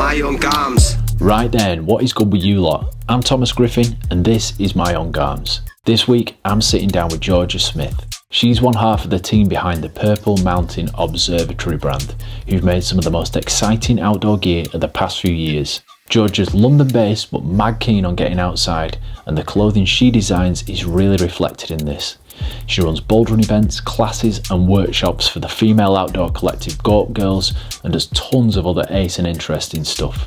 My Own Garms. Right then, what is good with you lot? I'm Thomas Griffin and this is My Own Garms. This week I'm sitting down with Georgia Smith. She's one half of the team behind the Purple Mountain Observatory brand, who've made some of the most exciting outdoor gear of the past few years. Georgia's London based but mad keen on getting outside, and the clothing she designs is really reflected in this. She runs bold run events, classes and workshops for the female outdoor collective Gorpgirls and does tons of other ace and interesting stuff.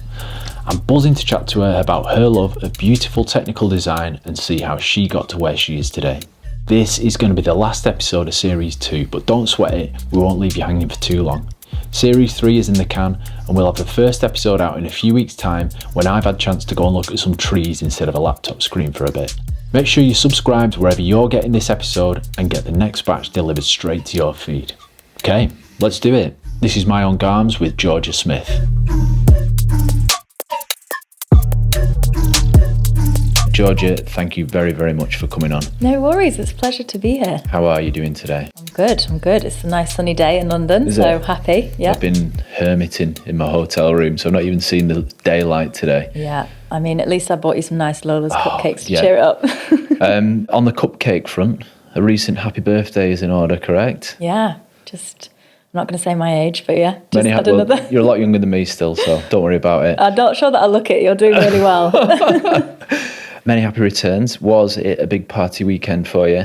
I'm buzzing to chat to her about her love of beautiful technical design and see how she got to where she is today. This is going to be the last episode of Series 2, but don't sweat it, we won't leave you hanging for too long. Series 3 is in the can and we'll have the first episode out in a few weeks' time when I've had a chance to go and look at some trees instead of a laptop screen for a bit. Make sure you subscribe to wherever you're getting this episode and get the next batch delivered straight to your feed. Okay, let's do it. This is My Own Garms with Georgia Smith. Georgia, thank you very, very much for coming on. No worries, it's a pleasure to be here. How are you doing today? I'm good. It's a nice sunny day in London, happy. Yeah. I've been hermiting in my hotel room, so I've not even seen the daylight today. Yeah, I mean, at least I bought you some nice Lola's cupcakes to cheer it up. On the cupcake front, a recent happy birthday is in order, correct? Yeah, I'm not going to say my age, but yeah, had another. You're a lot younger than me still, so don't worry about it. I'm not sure that I'll look it. You're doing really well. Many happy returns. Was it a big party weekend for you?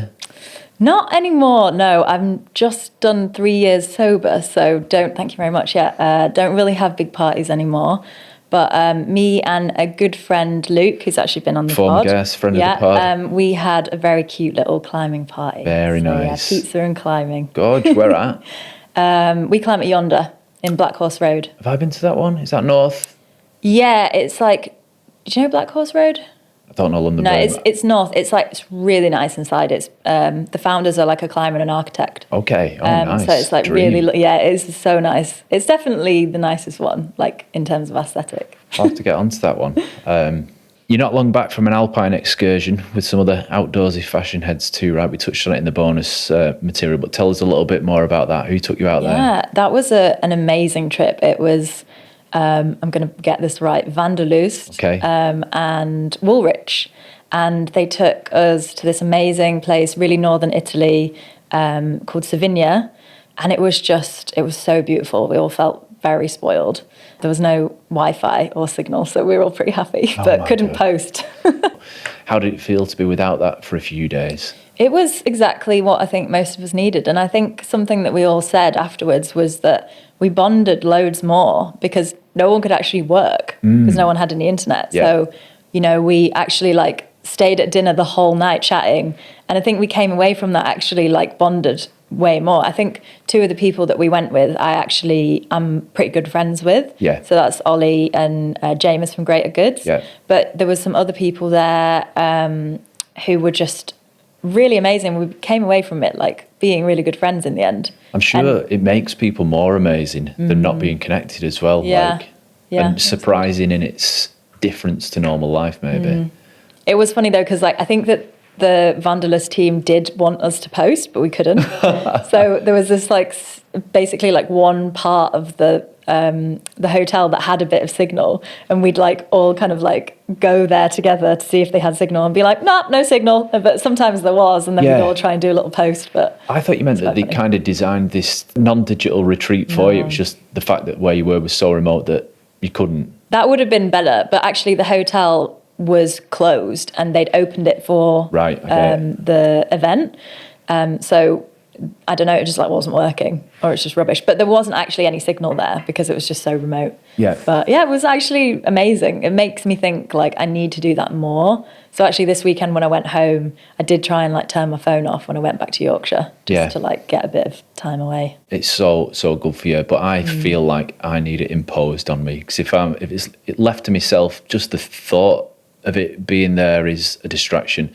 Not anymore, no. I'm just done 3 years sober, so thank you very much yet. Don't really have big parties anymore. But me and a good friend, Luke, who's actually been on the Former pod. guest, friend of the pod. We had a very cute little climbing party. Very nice. Yeah, pizza and climbing. Good. Where at? We climb at Yonder in Black Horse Road. Have I been to that one? Is that north? Yeah, it's like, do you know Black Horse Road? I don't know London. No, it's north. It's really nice inside. It's the founders are like a climber and an architect. Okay, nice. So it's like really, it's so nice. It's definitely the nicest one, like in terms of aesthetic. I'll have to get onto that one. You're not long back from an alpine excursion with some other outdoorsy fashion heads too, right? We touched on it in the bonus material, but tell us a little bit more about that. Who took you out there? Yeah, that was an amazing trip. It was. I'm going to get this right, Vanderlust and Woolrich. And they took us to this amazing place, really northern Italy, called Cervinia. And it was so beautiful. We all felt very spoiled. There was no Wi-Fi or signal, so we were all pretty happy, but couldn't post. How did it feel to be without that for a few days? It was exactly what I think most of us needed. And I think something that we all said afterwards was that we bonded loads more because no one could actually work because no one had any internet. Yeah. So, we actually stayed at dinner the whole night chatting. And I think we came away from that actually bonded way more. I think two of the people that we went with, I'm pretty good friends with. Yeah. So that's Ollie and James from Greater Goods. Yeah. But there was some other people there who were just really amazing. We came away from it being really good friends in the end. I'm sure it makes people more amazing than not being connected as well. Yeah. And surprising in its difference to normal life, maybe. It was funny though, because I think that the Vanderlust team did want us to post, but we couldn't. So there was this basically one part of the hotel that had a bit of signal, and we'd all kind of go there together to see if they had signal and be like, no signal. But sometimes there was, and then we'd all try and do a little post. But I thought you meant that they kind of designed this non-digital retreat for you. It was just the fact that where you were was so remote that you couldn't. That would have been better, but actually the hotel was closed and they'd opened it for the event. So I don't know, it just wasn't working, or it's just rubbish. But there wasn't actually any signal there because it was just so remote. Yeah. But yeah, it was actually amazing. It makes me think I need to do that more. So actually this weekend when I went home, I did try and turn my phone off when I went back to Yorkshire just to get a bit of time away. It's so good for you, but I feel like I need it imposed on me, because if it's left to myself, just the thought of it being there is a distraction.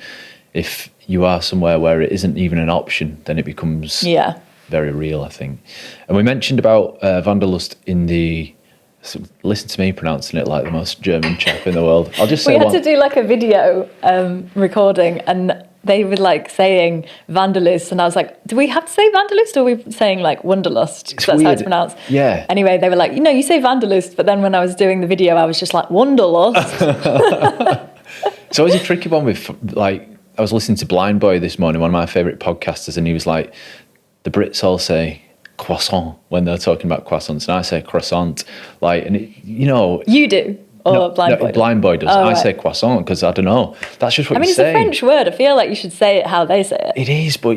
If you are somewhere where it isn't even an option, then it becomes very real, I think. And we mentioned about Vanderlust in the... So listen to me pronouncing it like the most German chap in the world. I'll just say we had to do a video recording, and they were like saying Vandalust, and I was like, do we have to say Vandalust, or are we saying like Wunderlust? Because that's weird. how it's pronounced. Yeah. Anyway, they were like, you say Vandalust, but then when I was doing the video, I was just like, Wunderlust. It's always a tricky one with, like, I was listening to Blind Boy this morning, one of my favourite podcasters, and he was like, the Brits all say croissant when they're talking about croissants, and I say croissant. Like, and You do. Or Blind Boy? Blind Boy does. I say croissant because I don't know. That's just what you say. It's a French word. I feel like you should say it how they say it. It is, but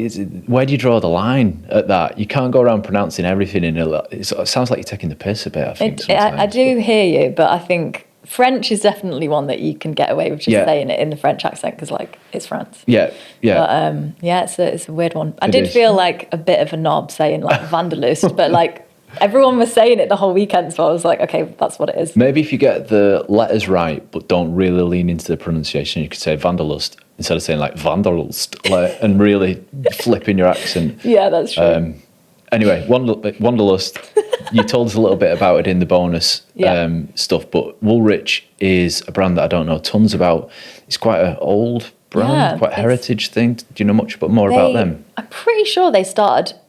where do you draw the line at that? You can't go around pronouncing everything it sounds like you're taking the piss a bit, I think. I do hear you, but I think French is definitely one that you can get away with just saying it in the French accent because, like, it's France. Yeah. But, it's a weird one. I did feel like a bit of a knob saying, like, Vandalust, but, like, everyone was saying it the whole weekend, so I was like, okay, that's what it is. Maybe if you get the letters right, but don't really lean into the pronunciation, you could say Vandalust instead of saying like Vandalust, like, and really flipping your accent. Yeah, that's true. Anyway, Wanderlust, you told us a little bit about it in the bonus stuff, but Woolrich is a brand that I don't know tons about. It's quite an old brand, quite a heritage thing. Do you know much more about them? I'm pretty sure they started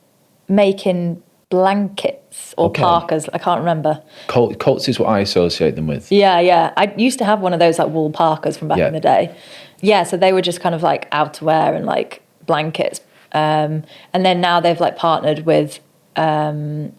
making blankets or parkas. I can't remember. Coats is what I associate them with. Yeah. I used to have one of those like wool parkas from back in the day. Yeah, so they were just kind of like outerwear and like blankets. And then now they've like partnered with Vandalust.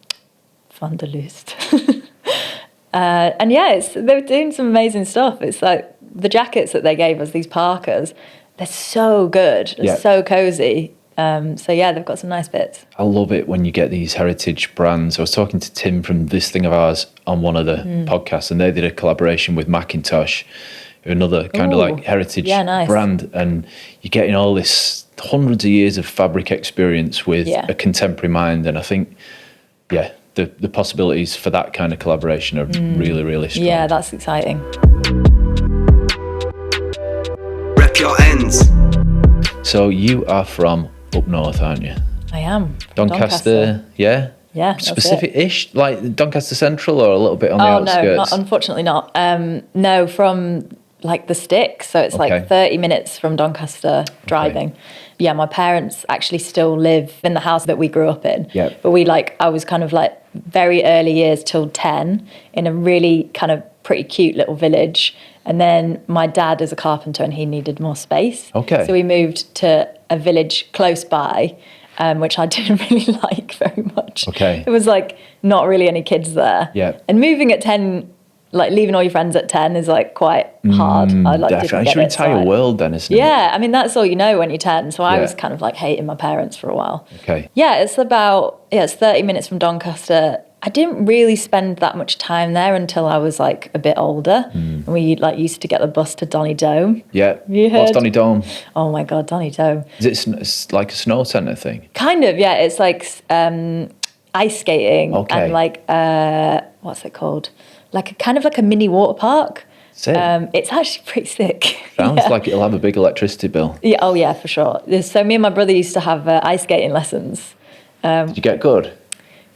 And they're doing some amazing stuff. It's like the jackets that they gave us, these parkas, they're so good. They're so cozy. They've got some nice bits. I love it when you get these heritage brands. I was talking to Tim from This Thing of Ours on one of the podcasts, and they did a collaboration with Macintosh, another kind of like heritage brand, and you're getting all this hundreds of years of fabric experience with a contemporary mind, and I think, the possibilities for that kind of collaboration are really, really strong. Yeah, that's exciting. Rep your ends. So you are from up north, aren't you? I am. Doncaster, yeah? Yeah, specific-ish, like Doncaster Central, or a little bit on the outskirts? No, unfortunately not. No, from like the sticks, so it's like 30 minutes from Doncaster driving. Yeah, my parents actually still live in the house that we grew up in. Yeah. But I was kind of like very early years till 10 in a really kind of pretty cute little village. And then my dad is a carpenter and he needed more space. Okay. So we moved to a village close by, which I didn't really like very much. Okay. It was like not really any kids there. Yeah. And moving at 10, like leaving all your friends at 10 is like quite hard. I like definitely. didn't get It's your it, entire world then, isn't it? Yeah, I mean, that's all you know when you're 10. So I was kind of like hating my parents for a while. Okay. Yeah, it's 30 minutes from Doncaster. I didn't really spend that much time there until I was like a bit older. And we like used to get the bus to Donny-Dome. Yeah. You heard? What's Donny-Dome? Oh my God, Donny-Dome. Is it it's like a snow centre thing? Kind of, yeah. It's like ice skating and like, what's it called? Like a mini water park. It's actually pretty sick. Sounds like it'll have a big electricity bill. Yeah, oh yeah, for sure. So me and my brother used to have ice skating lessons. Did you get good?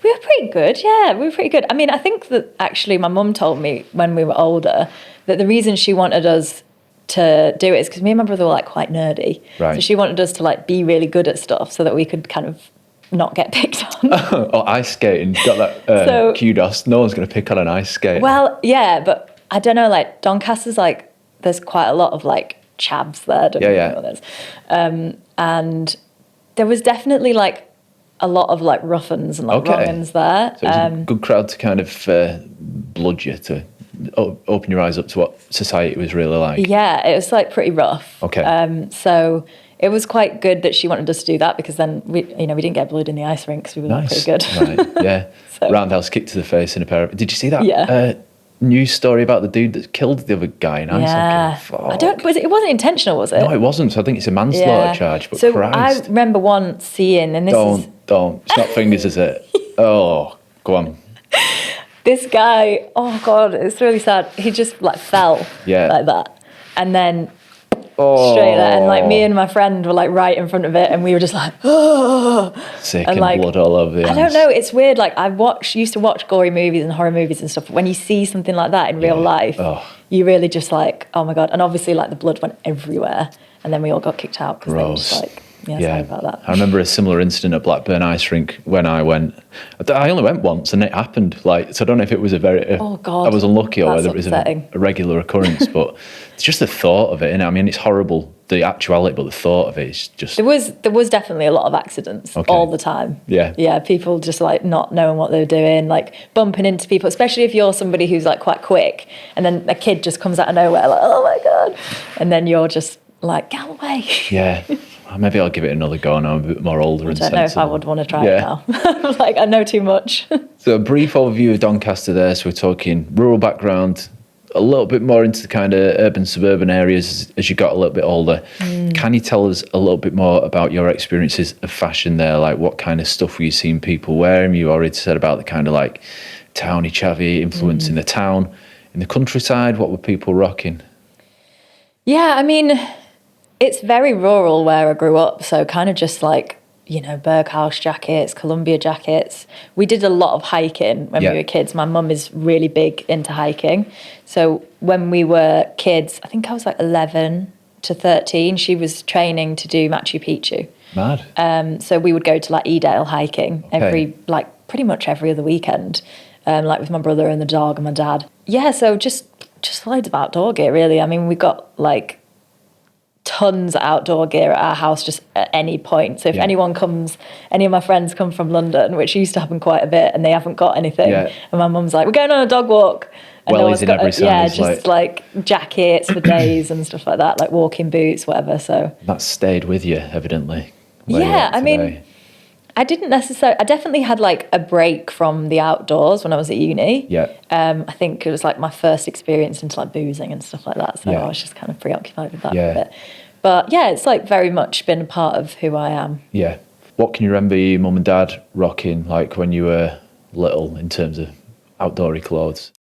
We were pretty good, yeah. We were pretty good. I mean, I think that actually my mum told me when we were older that the reason she wanted us to do it is because me and my brother were like quite nerdy. Right. So she wanted us to like be really good at stuff so that we could kind of not get picked on. Oh, ice skating. Got that kudos. No one's going to pick on an ice skate. Well, yeah, but I don't know, like Doncaster's like, there's quite a lot of like chavs there. Don't know what it is. And there was definitely like a lot of like rough-uns and like wrong-uns there. So it was a good crowd to kind of blood you, to open your eyes up to what society was really like. Yeah, it was like pretty rough. Okay. So it was quite good that she wanted us to do that because then we didn't get blood in the ice rink because we were pretty good. Right, yeah. Roundhouse kick to the face in a pair of... Did you see that? Yeah. News story about the dude that killed the other guy in ice hockey? It wasn't intentional, was it? No, it wasn't. So I think it's a manslaughter charge. But so Christ. I remember once seeing, and Don't. It's not fingers, is it? Oh, go on. This guy, oh God, it's really sad. He just like fell like that. And then straight there. And like me and my friend were like right in front of it and we were just like, oh. Sick and like, blood all over the I don't know, it's weird. Like used to watch gory movies and horror movies and stuff. But when you see something like that in real life, you really just like, oh my God. And obviously like the blood went everywhere. and then we all got kicked out because they were just like, sorry about that. I remember a similar incident at Blackburn Ice Rink when I went. I only went once, and it happened. So I don't know if it was oh God, I was unlucky, or that's whether it was upsetting. a regular occurrence. But it's just the thought of it. And I mean, it's horrible, the actuality, but the thought of it is just. There was definitely a lot of accidents all the time. Yeah, people just like not knowing what they're doing, like bumping into people, especially if you're somebody who's like quite quick, and then a kid just comes out of nowhere, like, oh my God, and then you're just like, get away. Yeah. Maybe I'll give it another go now. I'm a bit more older and sensible. I don't know if I would want to try it now. Like, I know too much. So a brief overview of Doncaster there. So we're talking rural background, a little bit more into the kind of urban, suburban areas as you got a little bit older. Can you tell us a little bit more about your experiences of fashion there? Like, what kind of stuff were you seeing people wearing? You already said about the kind of like towny chavvy influence in the town. In the countryside, what were people rocking? Yeah, I mean, it's very rural where I grew up, so kind of just like, Berghaus jackets, Columbia jackets. We did a lot of hiking when we were kids. My mum is really big into hiking. So when we were kids, I think I was like 11 to 13, she was training to do Machu Picchu. Mad. So we would go to like Edale hiking pretty much every other weekend, like with my brother and the dog and my dad. Yeah, so just loads of outdoor gear, really. I mean, we got like tons of outdoor gear at our house just at any point. So if any of my friends come from London, which used to happen quite a bit, and they haven't got anything, and my mum's like, we're going on a dog walk. And no one's got every size, just like jackets for days and stuff like that, like walking boots, whatever. So that stayed with you, evidently. Yeah, I mean, I definitely had like a break from the outdoors when I was at uni. Yeah. I think it was like my first experience into like boozing and stuff like that. So I was just kind of preoccupied with that for a bit. But yeah, it's like very much been a part of who I am. Yeah. What can you remember your mum and dad rocking like when you were little in terms of outdoorsy clothes?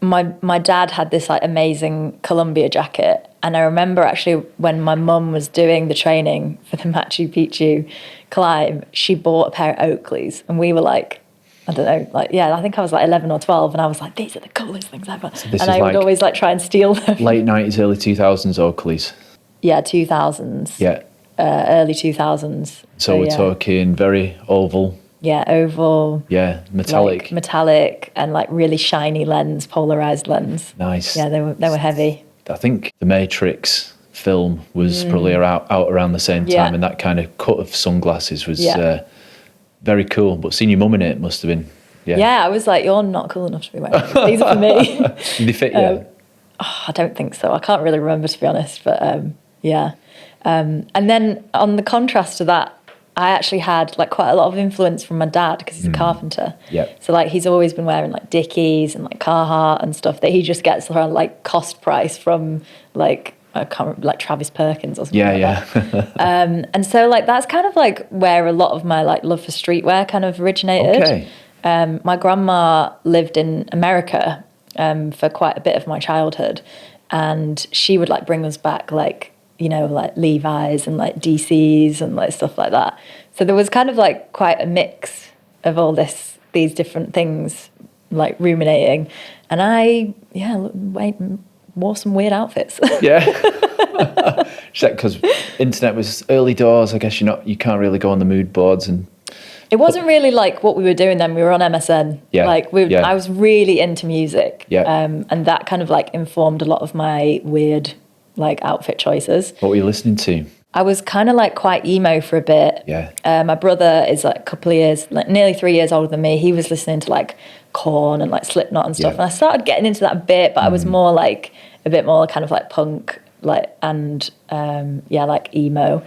My dad had this like amazing Columbia jacket, and I remember actually when my mum was doing the training for the Machu Picchu climb, she bought a pair of Oakleys, and we were like, I don't know, like, I think I was like 11 or 12, and I was like, these are the coolest things ever. So and I would always like try and steal them. Late 90s, early 2000s Oakleys. Yeah, 2000s. Yeah. Early 2000s. So we're talking very oval. Yeah, oval. Yeah, metallic. Like metallic and like really shiny lens, polarized lens. Nice. Yeah, they were heavy. I think The Matrix film was probably out around the same time, and that kind of cut of sunglasses was very cool. But seeing your mum in it must have been, I was like, you're not cool enough to be wearing these. These are for me. Did they fit you? I don't think so. I can't really remember, to be honest. But and then on the contrast to that, I actually had like quite a lot of influence from my dad because he's a carpenter. Yeah. So like he's always been wearing like Dickies and like Carhartt and stuff that he just gets around like cost price from like I can't remember, like Travis Perkins or something. That. And so like that's kind of like where a lot of my like love for streetwear kind of originated. Okay. My grandma lived in America for quite a bit of my childhood, and she would like bring us back like, like Levi's and like DC's and like stuff like that. So there was kind of like quite a mix of all these different things like ruminating. And I, wore some weird outfits. Yeah. Because internet was early doors. I guess you can't really go on the mood boards and. It wasn't really like what we were doing then. We were on MSN. Yeah. I was really into music. Yeah. And that kind of like informed a lot of my weird like outfit choices. What were you listening to? I was kind of like quite emo for a bit. Yeah. My brother is like a couple of years, like nearly 3 years older than me. He was listening to like Korn and like Slipknot and stuff. Yeah. And I started getting into that a bit, but I was more like a bit more kind of like punk, like, and like emo.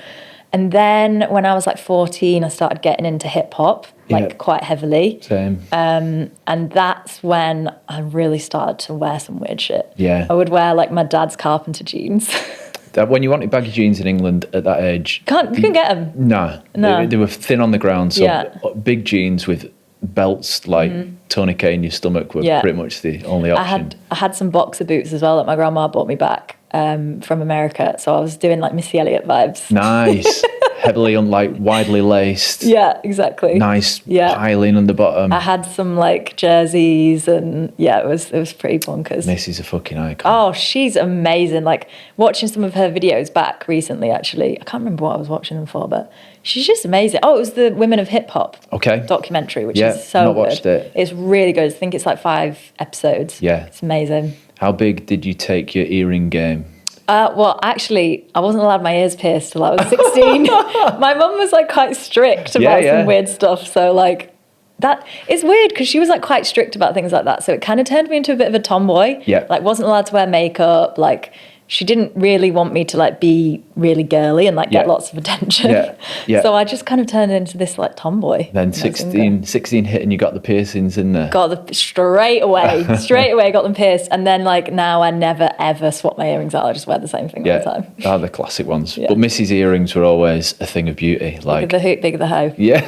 And then when I was like 14, I started getting into hip hop, like quite heavily. Same. And that's when I really started to wear some weird shit. Yeah. I would wear like my dad's carpenter jeans. That when you wanted baggy jeans in England at that age, you couldn't get them. No. They were thin on the ground. So big jeans with belts like Tony K in your stomach were pretty much the only option. I had some boxer boots as well that my grandma bought me back from America. So I was doing like Missy Elliott vibes. Nice. heavily widely laced. Yeah, exactly. Nice Yeah. piling on the bottom. I had some like jerseys, and yeah, it was pretty bonkers. Missy's a fucking icon. Oh, she's amazing. Like watching some of her videos back recently, actually. I can't remember what I was watching them for, but she's just amazing. Oh, it was the Women of Hip Hop documentary, which is so not good. watched it. It's really good. I think it's like 5 episodes. Yeah. It's amazing. How big did you take your earring game? Well, actually, I wasn't allowed my ears pierced till I was 16. My mum was like quite strict about some weird stuff. So like that it's weird because she was like quite strict about things like that. So it kind of turned me into a bit of a tomboy. Yeah. Like wasn't allowed to wear makeup. Like she didn't really want me to like be really girly and like get lots of attention. Yeah. So I just kind of turned into this like tomboy. Then 16 hit and you got the piercings in there. Got the straight away got them pierced, and then like now I never ever swap my earrings out. I just wear the same thing all the time. They're the classic ones. But Missy's earrings were always a thing of beauty. Like Bigger the hoop, bigger the hoe. Yeah.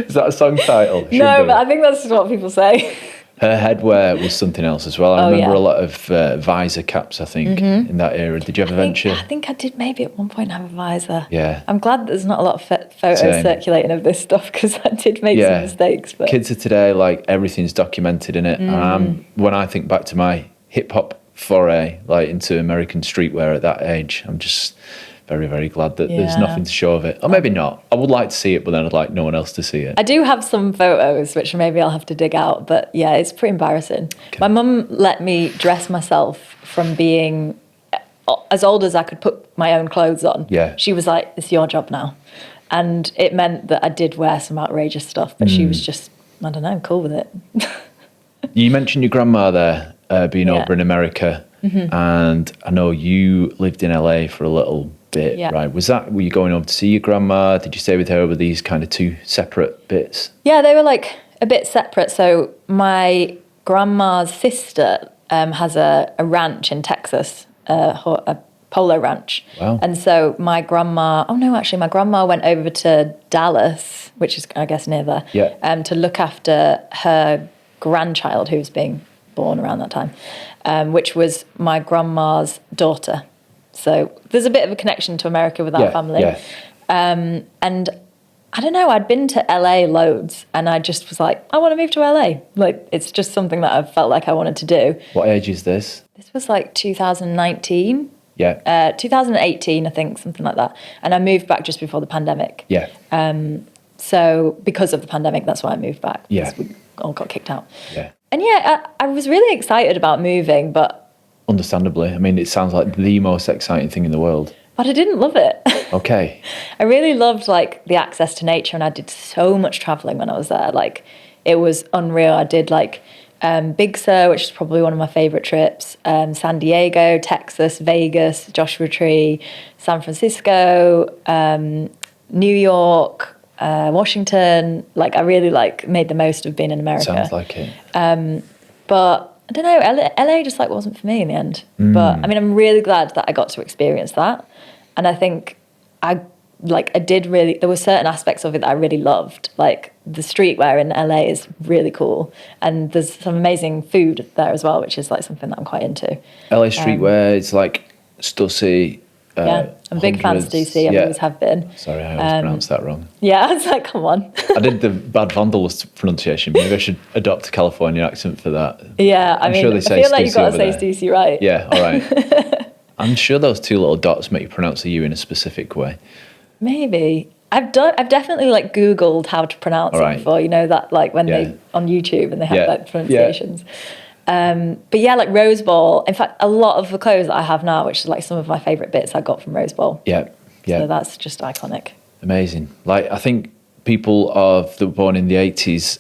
Is that a song title? No, but I think that's what people say. Her headwear was something else as well. I remember a lot of visor caps, I think, in that era. Did you ever venture? I think I did maybe at one point have a visor. Yeah. I'm glad there's not a lot of photos circulating of this stuff because I did make some mistakes. But kids of today, like everything's documented in it. And when I think back to my hip hop foray, like into American streetwear at that age, I'm just very, very glad that there's nothing to show of it. Or maybe not. I would like to see it, but then I'd like no one else to see it. I do have some photos, which maybe I'll have to dig out. But yeah, it's pretty embarrassing. Okay. My mum let me dress myself from being as old as I could put my own clothes on. Yeah. She was like, it's your job now. And it meant that I did wear some outrageous stuff, but she was just, I don't know, cool with it. You mentioned your grandma there being over in America. And I know you lived in LA for a little bit, right? Were you going over to see your grandma? Did you stay with her over these kind of 2 separate bits? Yeah, they were like a bit separate. So my grandma's sister has a ranch in Texas, a polo ranch. Wow. And so my grandma went over to Dallas, which is I guess near there, to look after her grandchild who was being born around that time, which was my grandma's daughter. So there's a bit of a connection to America with our family. Yeah. And I don't know, I'd been to LA loads and I just was like, I want to move to LA. Like, it's just something that I felt like I wanted to do. What age is this? This was like 2019. Yeah. 2018, I think, something like that. And I moved back just before the pandemic. Yeah. So because of the pandemic, that's why I moved back. Yeah. We all got kicked out. Yeah. And I was really excited about moving, but... Understandably. I mean, it sounds like the most exciting thing in the world. But I didn't love it. Okay. I really loved, like, the access to nature, and I did so much traveling when I was there. Like, it was unreal. I did, like, Big Sur, which is probably one of my favorite trips, San Diego, Texas, Vegas, Joshua Tree, San Francisco, New York, Washington. Like, I really, like, made the most of being in America. Sounds like it. But I don't know, LA just like wasn't for me in the end. But I mean, I'm really glad that I got to experience that. And I think there were certain aspects of it that I really loved. Like the streetwear in LA is really cool. And there's some amazing food there as well, which is like something that I'm quite into. LA streetwear is like Stussy. I'm a big fan of Stussy, I always have been. Sorry, I always pronounced that wrong. Yeah, I was like, come on. I did the bad Vandalist pronunciation. Maybe I should adopt a California accent for that. Yeah, I feel like you've got to say Stussy right. Yeah, all right. I'm sure those 2 little dots make you pronounce the U in a specific way. Maybe. I've definitely like Googled how to pronounce it before, you know, that like when they on YouTube and they have like pronunciations. But yeah, like Rose Bowl. In fact, a lot of the clothes that I have now, which is like some of my favourite bits I got from Rose Bowl. Yeah. So that's just iconic. Amazing. Like, I think people that were born in the 80s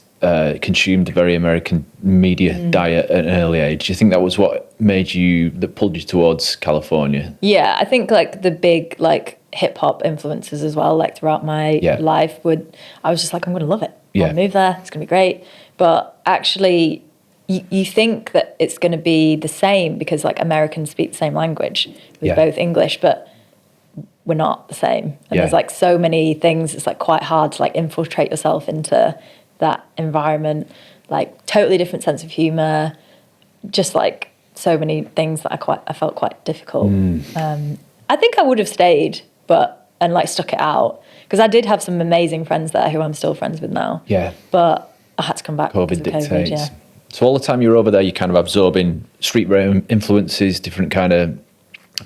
consumed a very American media diet at an early age. Do you think that was what that pulled you towards California? Yeah, I think like the big like hip hop influences as well, like throughout my life I was just like, I'm going to love it. I want to move there. It's going to be great. But actually, you think that it's going to be the same because like Americans speak the same language with both English, but we're not the same. And there's like so many things. It's like quite hard to like infiltrate yourself into that environment. Like totally different sense of humor. Just like so many things that I felt quite difficult. I think I would have stayed, but and like stuck it out. Because I did have some amazing friends there who I'm still friends with now. Yeah. But I had to come back COVID because of dictates. COVID, yeah. So all the time you're over there, you're kind of absorbing streetwear influences, different kind of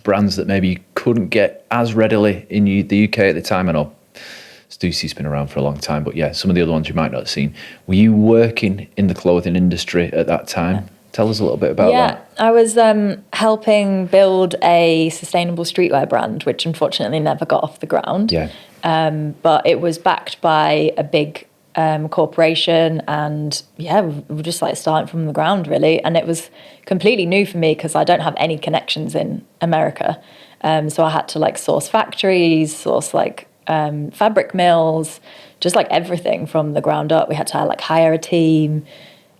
brands that maybe you couldn't get as readily in the UK at the time. I know Stussie's been around for a long time, but yeah, some of the other ones you might not have seen. Were you working in the clothing industry at that time? Yeah. Tell us a little bit about that. Yeah, I was helping build a sustainable streetwear brand, which unfortunately never got off the ground. Yeah. But it was backed by a big corporation, and yeah, we were just like starting from the ground really. And it was completely new for me because I don't have any connections in America. So I had to like source factories, source like fabric mills, just like everything from the ground up. We had to like hire a team.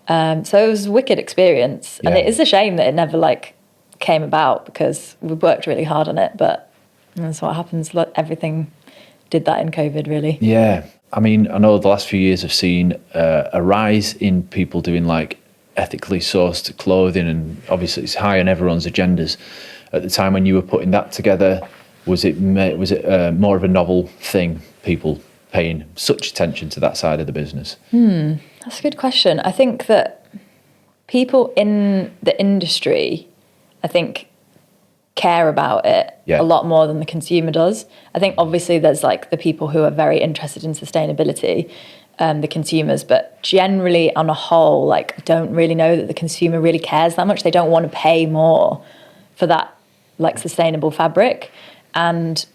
So it was a wicked experience. And it is a shame that it never like came about because we worked really hard on it, but that's what happens. Everything did that in COVID really. Yeah. I mean, I know the last few years have seen a rise in people doing like ethically sourced clothing, and obviously it's high on everyone's agendas. At the time when you were putting that together, was it more of a novel thing, people paying such attention to that side of the business? That's a good question. I think that people in the industry, I think, care about it a lot more than the consumer does. I think obviously there's like the people who are very interested in sustainability, the consumers, but generally on a whole, like I don't really know that the consumer really cares that much. They don't want to pay more for that like sustainable fabric. And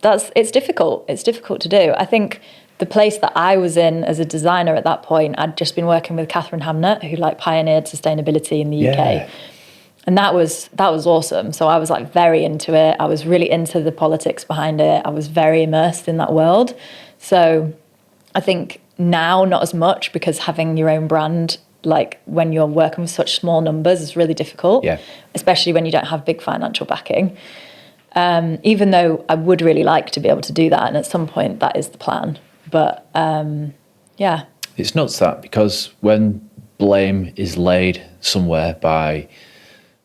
it's difficult. It's difficult to do. I think the place that I was in as a designer at that point, I'd just been working with Catherine Hamnett, who like pioneered sustainability in the UK. And that was awesome. So I was like very into it. I was really into the politics behind it. I was very immersed in that world. So I think now not as much, because having your own brand, like when you're working with such small numbers, is really difficult, especially when you don't have big financial backing. Even though I would really like to be able to do that. And at some point that is the plan. But yeah. It's nuts that, because when blame is laid somewhere by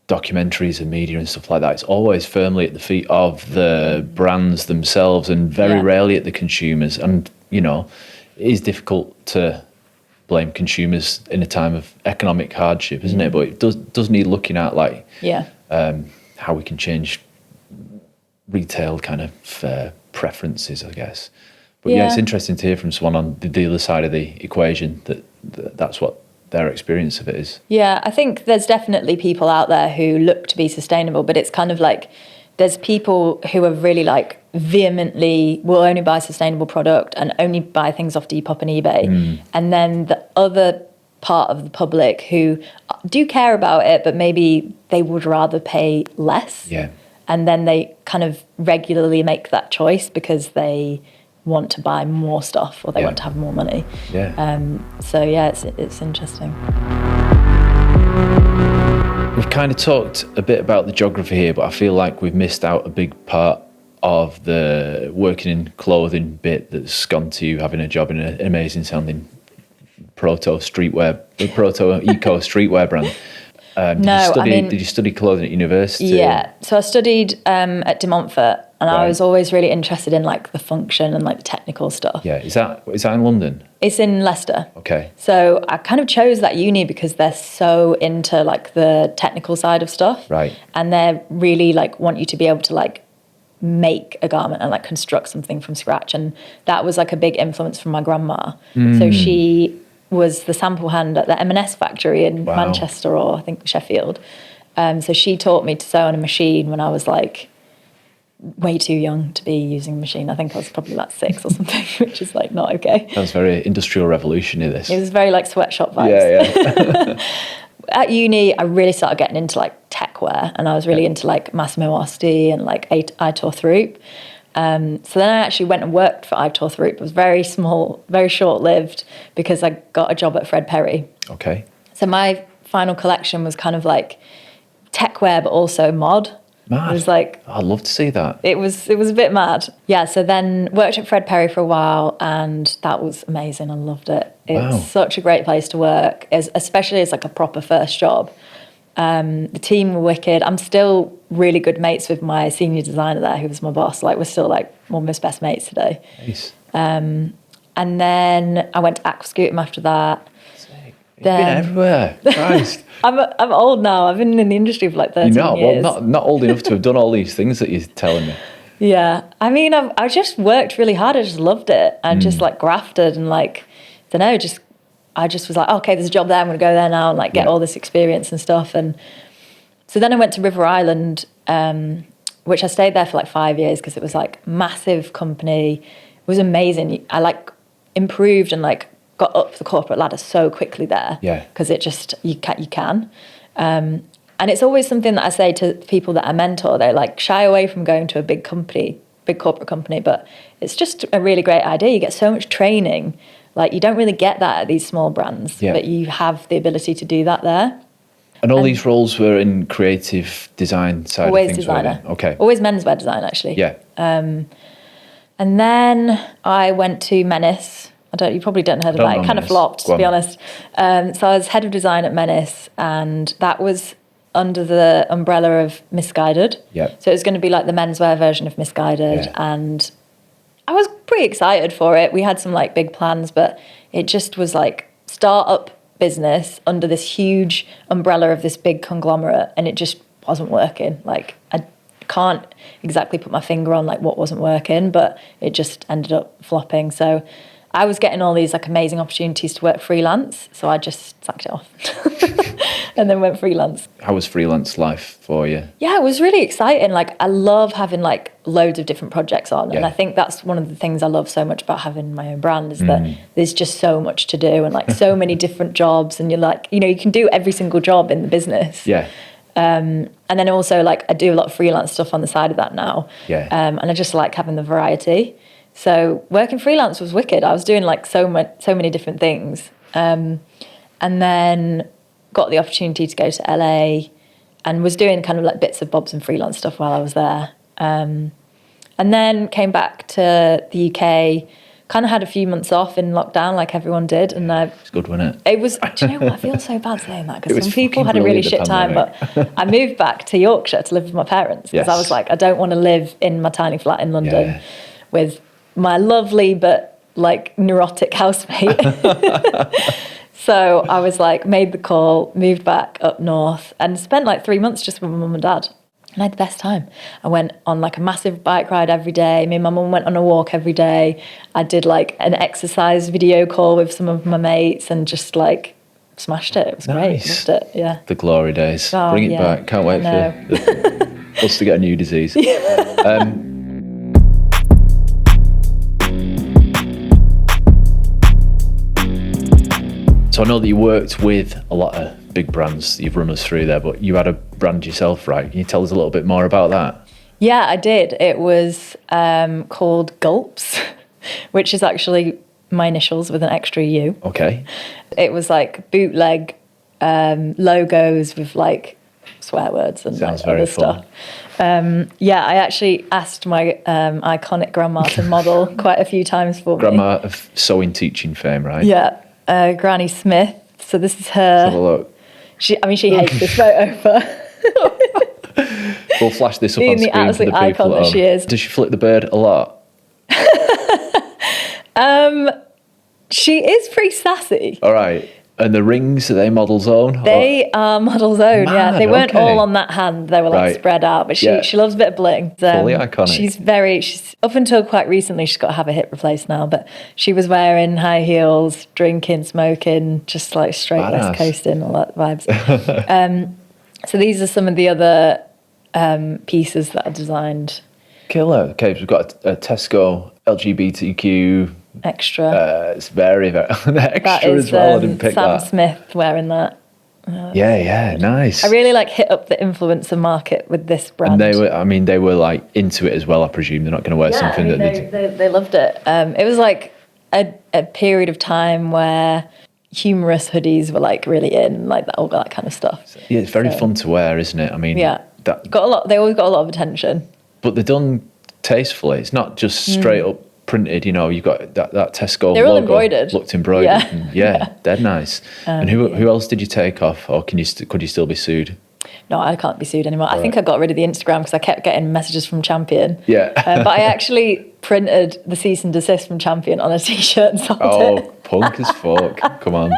documentaries and media and stuff like that, it's always firmly at the feet of the brands themselves and very rarely at the consumers. And, you know, it is difficult to blame consumers in a time of economic hardship, isn't it? But it does need looking at, like, how we can change retail kind of preferences, I guess. But yeah, it's interesting to hear from someone on the other side of the equation that's what their experience of it is. Yeah, I think there's definitely people out there who look to be sustainable, but it's kind of like there's people who are really like vehemently will only buy sustainable product and only buy things off Depop and eBay. And then the other part of the public who do care about it, but maybe they would rather pay less. Yeah. And then they kind of regularly make that choice because they want to buy more stuff or they want to have more money. So yeah, it's interesting. We've kind of talked a bit about the geography here, but I feel like we've missed out a big part of the working in clothing bit that's gone to you having a job in an amazing sounding proto-eco streetwear brand. Did you study clothing at university? Yeah, so I studied at De Montfort, and I was always really interested in like the function and like the technical stuff. Yeah, is that in London? It's in Leicester. Okay. So I kind of chose that uni because they're so into like the technical side of stuff. Right. And they really like want you to be able to like make a garment and like construct something from scratch. And that was like a big influence from my grandma. So she was the sample hand at the M&S factory in Manchester, or I think Sheffield. So she taught me to sew on a machine when I was like way too young to be using a machine. I think I was probably like 6 or something, which is like not okay. Sounds very industrial revolutionary, this. It was very like sweatshop vibes. Yeah. At uni, I really started getting into like tech wear, and I was really into like Massimo Osti and like Aitor Throop. So then I actually went and worked for Aitor Throop. It was very small, very short-lived, because I got a job at Fred Perry. Okay. So my final collection was kind of like tech wear, but also mod. Mad. It was like, I'd love to see that. It was a bit mad. Yeah, so then worked at Fred Perry for a while, and that was amazing. I loved it. It's such a great place to work, especially as like a proper first job. The team were wicked. I'm still really good mates with my senior designer there, who was my boss. Like, we're still like almost best mates today. Nice. And then I went to Aquascutum after that. You've been everywhere. Christ. I'm old now. I've been in the industry for like 13 years. Well, not old enough to have done all these things that you're telling me. Yeah. I mean, I just worked really hard. I just loved it. I just like grafted and like, I don't know, I just was like, okay, there's a job there. I'm going to go there now and like get all this experience and stuff. And so then I went to River Island, which I stayed there for like 5 years because it was like massive company. It was amazing. I like improved and like got up the corporate ladder so quickly there. Yeah. Because it just, you can. And it's always something that I say to people that I mentor. They're like, shy away from going to a big company, big corporate company, but it's just a really great idea. You get so much training. Like, you don't really get that at these small brands, but you have the ability to do that there. And all these roles were in creative design side of things? Always designer. Okay. Always menswear design, actually. Yeah. And then I went to Menace. You probably don't know about it. It kind of flopped, to be honest. So I was head of design at Menace, and that was under the umbrella of Misguided. Yeah. So it was going to be like the menswear version of Misguided, and I was pretty excited for it. We had some like big plans, but it just was like startup business under this huge umbrella of this big conglomerate, and it just wasn't working. Like, I can't exactly put my finger on like what wasn't working, but it just ended up flopping. So I was getting all these like amazing opportunities to work freelance, so I just sacked it off and then went freelance. How was freelance life for you? Yeah, it was really exciting. Like, I love having like loads of different projects on, and I think that's one of the things I love so much about having my own brand is that there's just so much to do and like so many different jobs, and you're like, you know, you can do every single job in the business. Yeah. And then also like I do a lot of freelance stuff on the side of that now. Yeah. And I just like having the variety. So working freelance was wicked. I was doing like so many different things. And then got the opportunity to go to LA and was doing kind of like bits of bobs and freelance stuff while I was there. And then came back to the UK, kind of had a few months off in lockdown like everyone did. And it's good, wasn't it? It was, do you know what? I feel so bad saying that because some people had a really shit time, but I moved back to Yorkshire to live with my parents because I was like, I don't want to live in my tiny flat in London with my lovely but like neurotic housemate. So I was like, made the call, moved back up north and spent like 3 months just with my mum and dad. And I had the best time. I went on like a massive bike ride every day. Me and my mum went on a walk every day. I did like an exercise video call with some of my mates and just like smashed it. It was great. Loved it. Yeah. The glory days. Oh, Bring it back. Can't wait for us to get a new disease. So I know that you worked with a lot of big brands. You've run us through there, but you had a brand yourself, right? Can you tell us a little bit more about that? Yeah, I did. It was called Gulps, which is actually my initials with an extra U. Okay. It was like bootleg logos with like swear words and Sounds like very other fun. stuff. Yeah, I actually asked my iconic grandma to model quite a few times for me. Grandma of sewing teaching fame, right? Yeah. Granny Smith. So this is her. Let's have a look. She hates this photo, but we'll flash this up being on screen the absolute for the people icon at that home. she is. Does she flip the bird a lot? She is pretty sassy. All right. And the rings, are they model's own? They are model's own, yeah. They weren't all on that hand. They were like spread out. But she loves a bit of bling. Fully iconic. She's up until quite recently, she's got to have a hip replaced now. But she was wearing high heels, drinking, smoking, just like straight West Coasting, all that vibes. So these are some of the other pieces that I designed. Killer. Okay, so we've got a Tesco LGBTQ extra. It's very, very extra that is, as well. I didn't pick Sam that. Smith wearing that. Yeah, nice. I really like hit up the influencer market with this brand. And they were like into it as well. I presume they're not going to wear something they loved it. It was like a period of time where humorous hoodies were like really in, like all that kind of stuff. Yeah, it's very fun to wear, isn't it? I mean, they always got a lot of attention. But they're done tastefully. It's not just straight up printed, you know. You've got that Tesco They're all logo embroidered. Looked embroidered. Yeah, dead nice. And who else did you take off, or could you still be sued? No, I can't be sued anymore. I think I got rid of the Instagram because I kept getting messages from Champion. Yeah. But I actually printed the cease and desist from Champion on a t-shirt and sold it. Oh, punk as fuck. Come on.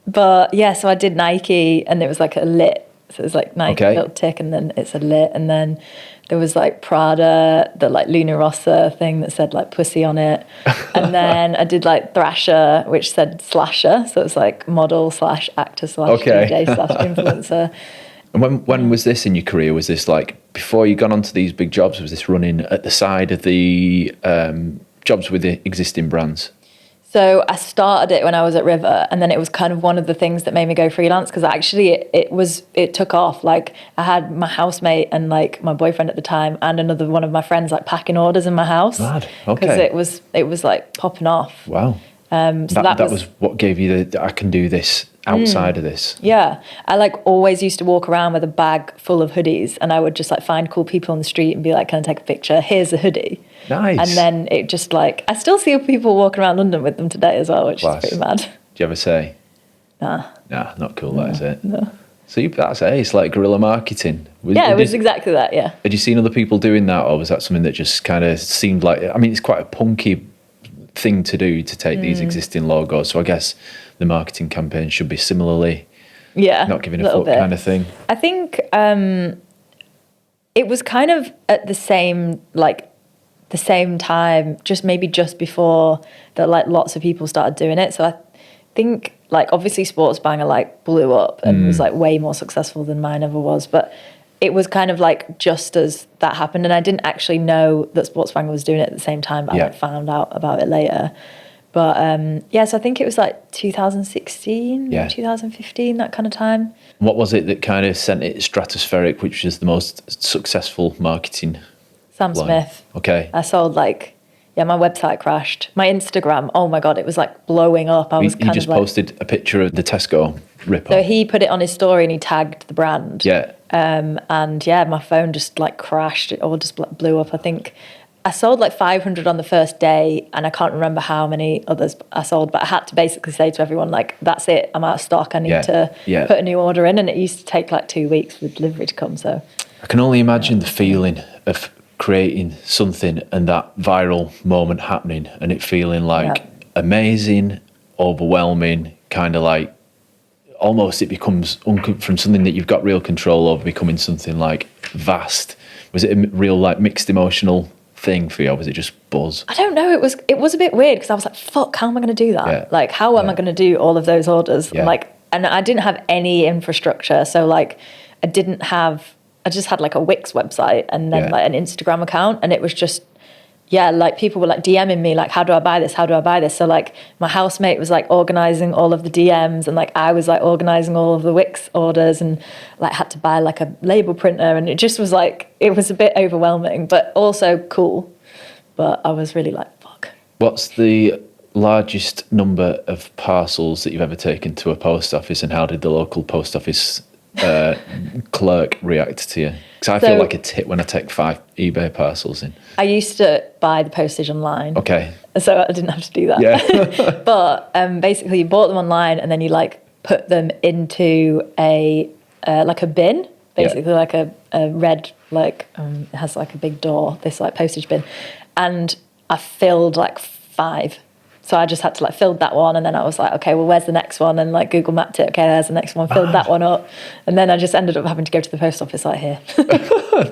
But yeah, so I did Nike and it was like a lit. So it was like Nike little tick and then it's a lit. And then there was like Prada, the like Luna Rossa thing that said like pussy on it. And then I did like Thrasher, which said slasher. So it was like model / actor / DJ / influencer. And when was this in your career? Was this like before you got onto these big jobs? Was this running at the side of the jobs with the existing brands? So I started it when I was at River, and then it was kind of one of the things that made me go freelance because actually it took off. Like I had my housemate and like my boyfriend at the time and another one of my friends like packing orders in my house. Mad. Okay. Because it was like popping off. Wow. So that was what gave you the I can do this outside of this. Yeah. I like always used to walk around with a bag full of hoodies and I would just like find cool people on the street and be like, can I take a picture? Here's a hoodie. Nice. And then it just like, I still see people walking around London with them today as well, which is pretty mad. Do you ever say? Nah, not cool, that is it. No. So that's it. It's like guerrilla marketing. It was exactly that, yeah. Had you seen other people doing that, or was that something that just kind of seemed like, I mean, it's quite a punky thing to do to take these existing logos. So I guess the marketing campaign should be similarly not giving a fuck kind of thing. I think it was kind of at the same time, maybe just before that, like lots of people started doing it. So I think like obviously Sports Banger like blew up and was like way more successful than mine ever was, but it was kind of like just as that happened, and I didn't actually know that Sports Banger was doing it at the same time, but I like found out about it later. But so I think it was like 2016, 2015, that kind of time. What was it that kind of sent it stratospheric, which was the most successful marketing? Sam Smith. Okay. I sold my website crashed. My Instagram, oh my God, it was like blowing up. He just posted a picture of the Tesco rip-off. So he put it on his story and he tagged the brand. Yeah. My phone just like crashed. It all just blew up. I think I sold like 500 on the first day and I can't remember how many others I sold, but I had to basically say to everyone, like, that's it. I'm out of stock. I need to put a new order in. And it used to take like 2 weeks for delivery to come. So I can only imagine the feeling of creating something and that viral moment happening and it feeling like amazing, overwhelming, kind of like almost it becomes from something that you've got real control over becoming something like vast. Was it a real like mixed emotional thing for you, or was it just buzz? I don't know. It was a bit weird because I was like, fuck, how am I going to do that? Yeah. Like, how am I going to do all of those orders? Yeah. And I didn't have any infrastructure. So like I just had like a Wix website and then like an Instagram account, and it was just, like people were like DMing me like, how do I buy this? How do I buy this? So like my housemate was like organizing all of the DMs and like I was like organizing all of the Wix orders and like had to buy like a label printer, and it just was like, it was a bit overwhelming but also cool. But I was really like, fuck. What's the largest number of parcels that you've ever taken to a post office, and how did the local post office clerk react to you? Because I feel like a tit when I take 5 eBay parcels in. I used to buy the postage online. Okay. So I didn't have to do that. Yeah. But basically you bought them online and then you like put them into a like a bin, basically like a red, like it has like a big door, this like postage bin. And I filled like 5. So I just had to like fill that one, and then I was like, okay, well, where's the next one? And like Google mapped it. Okay, there's the next one. Filled that one up, and then I just ended up having to go to the post office like here.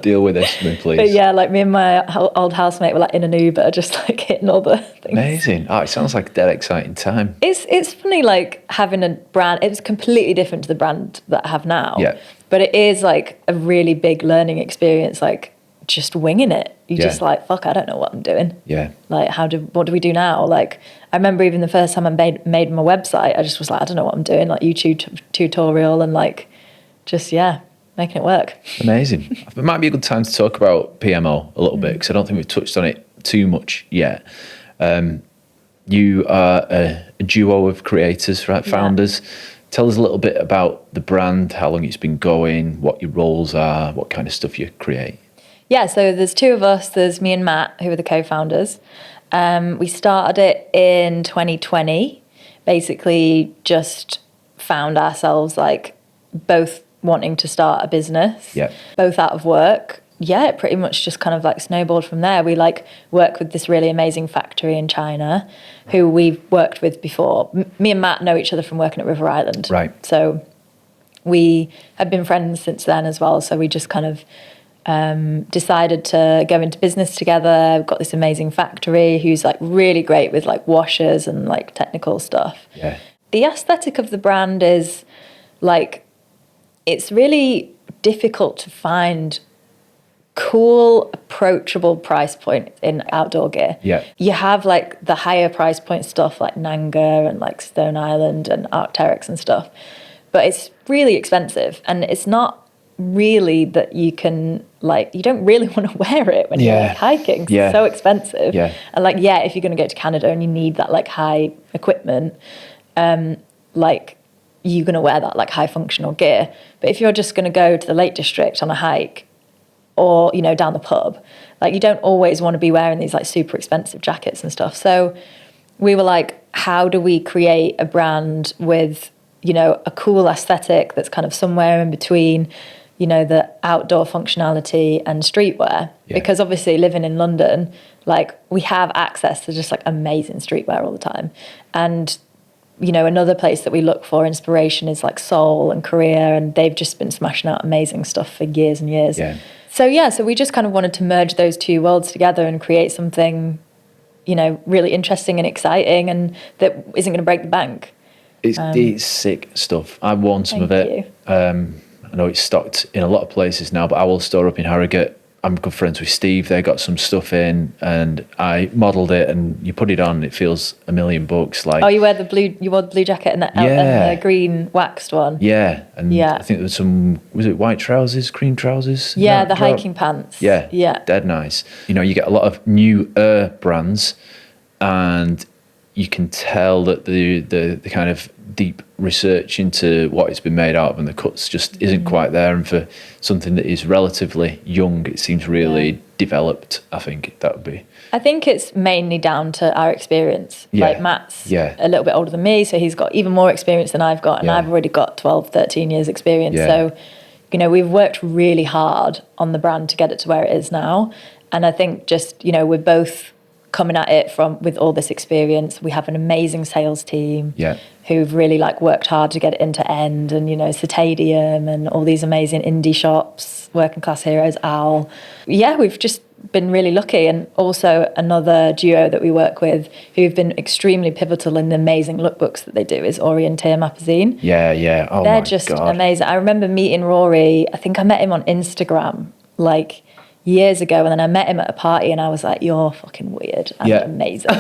Deal with this, please. But yeah, like me and my old housemate were like in an Uber, just like hitting all the things. Amazing. Oh, it sounds like a dead exciting time. It's funny, like having a brand. It's completely different to the brand that I have now. Yeah. But it is like a really big learning experience. Like just winging it. You just like, fuck, I don't know what I'm doing. Yeah. Like, what do we do now? Like, I remember even the first time I made my website, I just was like, I don't know what I'm doing. Like YouTube tutorial and like, just, making it work. Amazing. It might be a good time to talk about PMO a little bit, because I don't think we've touched on it too much yet. You are a duo of creators, right? Founders. Tell us a little bit about the brand, how long it's been going, what your roles are, what kind of stuff you create. Yeah, so there's 2 of us. There's me and Matt, who are the co-founders. We started it in 2020, basically just found ourselves like both wanting to start a business, both out of work. Yeah, it pretty much just kind of like snowballed from there. We like work with this really amazing factory in China who we've worked with before. Me and Matt know each other from working at River Island. Right. So we have been friends since then as well. So we just kind of decided to go into business together. We've got this amazing factory who's like really great with like washers and like technical stuff. Yeah. The aesthetic of the brand is like, it's really difficult to find cool, approachable price point in outdoor gear. Yeah. You have like the higher price point stuff like Nanga and like Stone Island and Arc'teryx and stuff, but it's really expensive, and it's not really that you can like, you don't really want to wear it when you're like hiking. It's so expensive. Yeah. And like, yeah, if you're going to go to Canada and you need that like high equipment, like you're going to wear that like high functional gear. But if you're just going to go to the Lake District on a hike, or, you know, down the pub, like you don't always want to be wearing these like super expensive jackets and stuff. So we were like, how do we create a brand with, you know, a cool aesthetic that's kind of somewhere in between, you know, the outdoor functionality and streetwear? Because obviously living in London, like we have access to just like amazing streetwear all the time. And, you know, another place that we look for inspiration is like Seoul and Korea, and they've just been smashing out amazing stuff for years and years. So we just kind of wanted to merge those two worlds together and create something, you know, really interesting and exciting, and that isn't going to break the bank. It's sick stuff. I've worn some of it. I know it's stocked in a lot of places now, but our store up in Harrogate, I'm good friends with Steve. They got some stuff in, and I modelled it, and you put it on, it feels $1,000,000. Like, you wore the blue jacket and the green waxed one. Yeah, and I think there was some, was it white trousers, cream trousers? Yeah, the hiking pants. Yeah, dead nice. You know, you get a lot of newer brands, and you can tell that the kind of deep research into what it's been made out of and the cuts just isn't quite there. And for something that is relatively young, it seems really developed. I think that would be. I think it's mainly down to our experience. Like Matt's a little bit older than me, so he's got even more experience than I've got, and I've already got 12, 13 years experience. So, you know, we've worked really hard on the brand to get it to where it is now. And I think just, you know, we're both coming at it with all this experience. We have an amazing sales team who've really like worked hard to get it end to end, and, you know, Citadium and all these amazing indie shops, Working Class Heroes, Owl. Yeah, we've just been really lucky. And also another duo that we work with who've been extremely pivotal in the amazing lookbooks that they do is Ori and Tia Mapazine. Yeah. Oh, they're just amazing. I remember meeting Rory. I think I met him on Instagram like years ago, and then I met him at a party, and I was like, "You're fucking weird and amazing,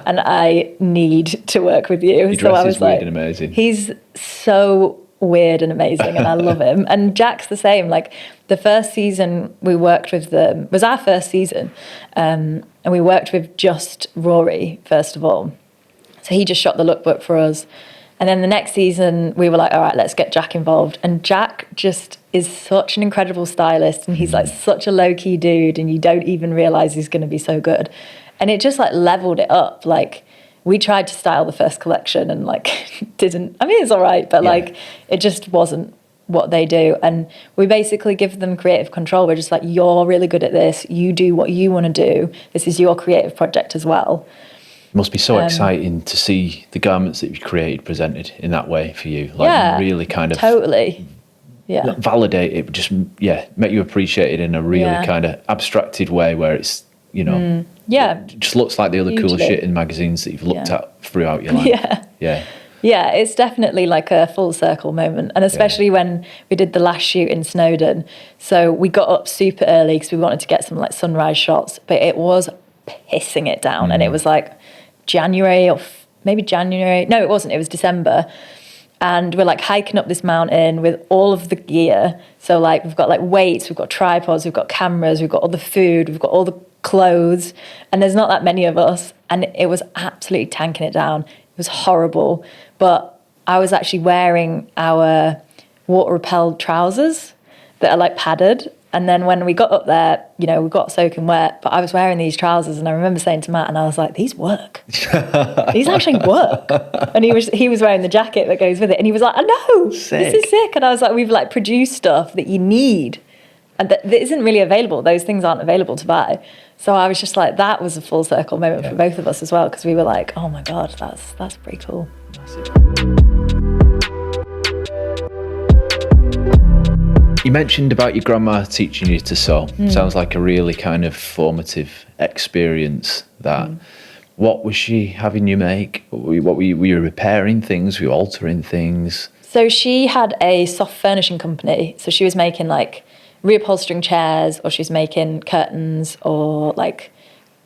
and I need to work with you." So I was like, weird and amazing. He's so weird and amazing, and I love him. And Jack's the same. Like the first season we worked with them was our first season, and we worked with just Rory first of all. So he just shot the lookbook for us. And then the next season, we were like, all right, let's get Jack involved. And Jack just is such an incredible stylist, and he's like such a low-key dude, and you don't even realise he's going to be so good. And it just like leveled it up. Like we tried to style the first collection and like didn't, I mean, it's all right, but like it just wasn't what they do. And we basically give them creative control. We're just like, you're really good at this. You do what you want to do. This is your creative project as well. It must be so exciting to see the garments that you've created presented in that way for you. Like really kind of validate it, just make you appreciate it in a really kind of abstracted way where it's, you know, it just looks like the other cool shit in magazines that you've looked at throughout your life. Yeah, it's definitely like a full circle moment. And especially when we did the last shoot in Snowdon. So we got up super early because we wanted to get some like sunrise shots, but it was pissing it down. And it was like January or maybe January. No, it wasn't. It was December. And we're like hiking up this mountain with all of the gear. So like we've got like weights, we've got tripods, we've got cameras, we've got all the food, we've got all the clothes. And there's not that many of us. And it was absolutely tanking it down. It was horrible. But I was actually wearing our water repelled trousers that are like padded. And then when we got up there, we got soaking wet, but I was wearing these trousers, and I remember saying to Matt, and I was like, these work. These actually work. And he was wearing the jacket that goes with it, and he was like, I know, sick. This is sick. And I was like, we've like produced stuff that you need and that isn't really available. Those things aren't available to buy. So I was just like, that was a full circle moment for both of us as well, because we were like, oh my God, that's pretty cool. You mentioned about your grandma teaching you to sew. Sounds like a really kind of formative experience. That. What was she having you make? Were you repairing things? Were you altering things? So she had a soft furnishing company. So she was making like reupholstering chairs, or she was making curtains, or like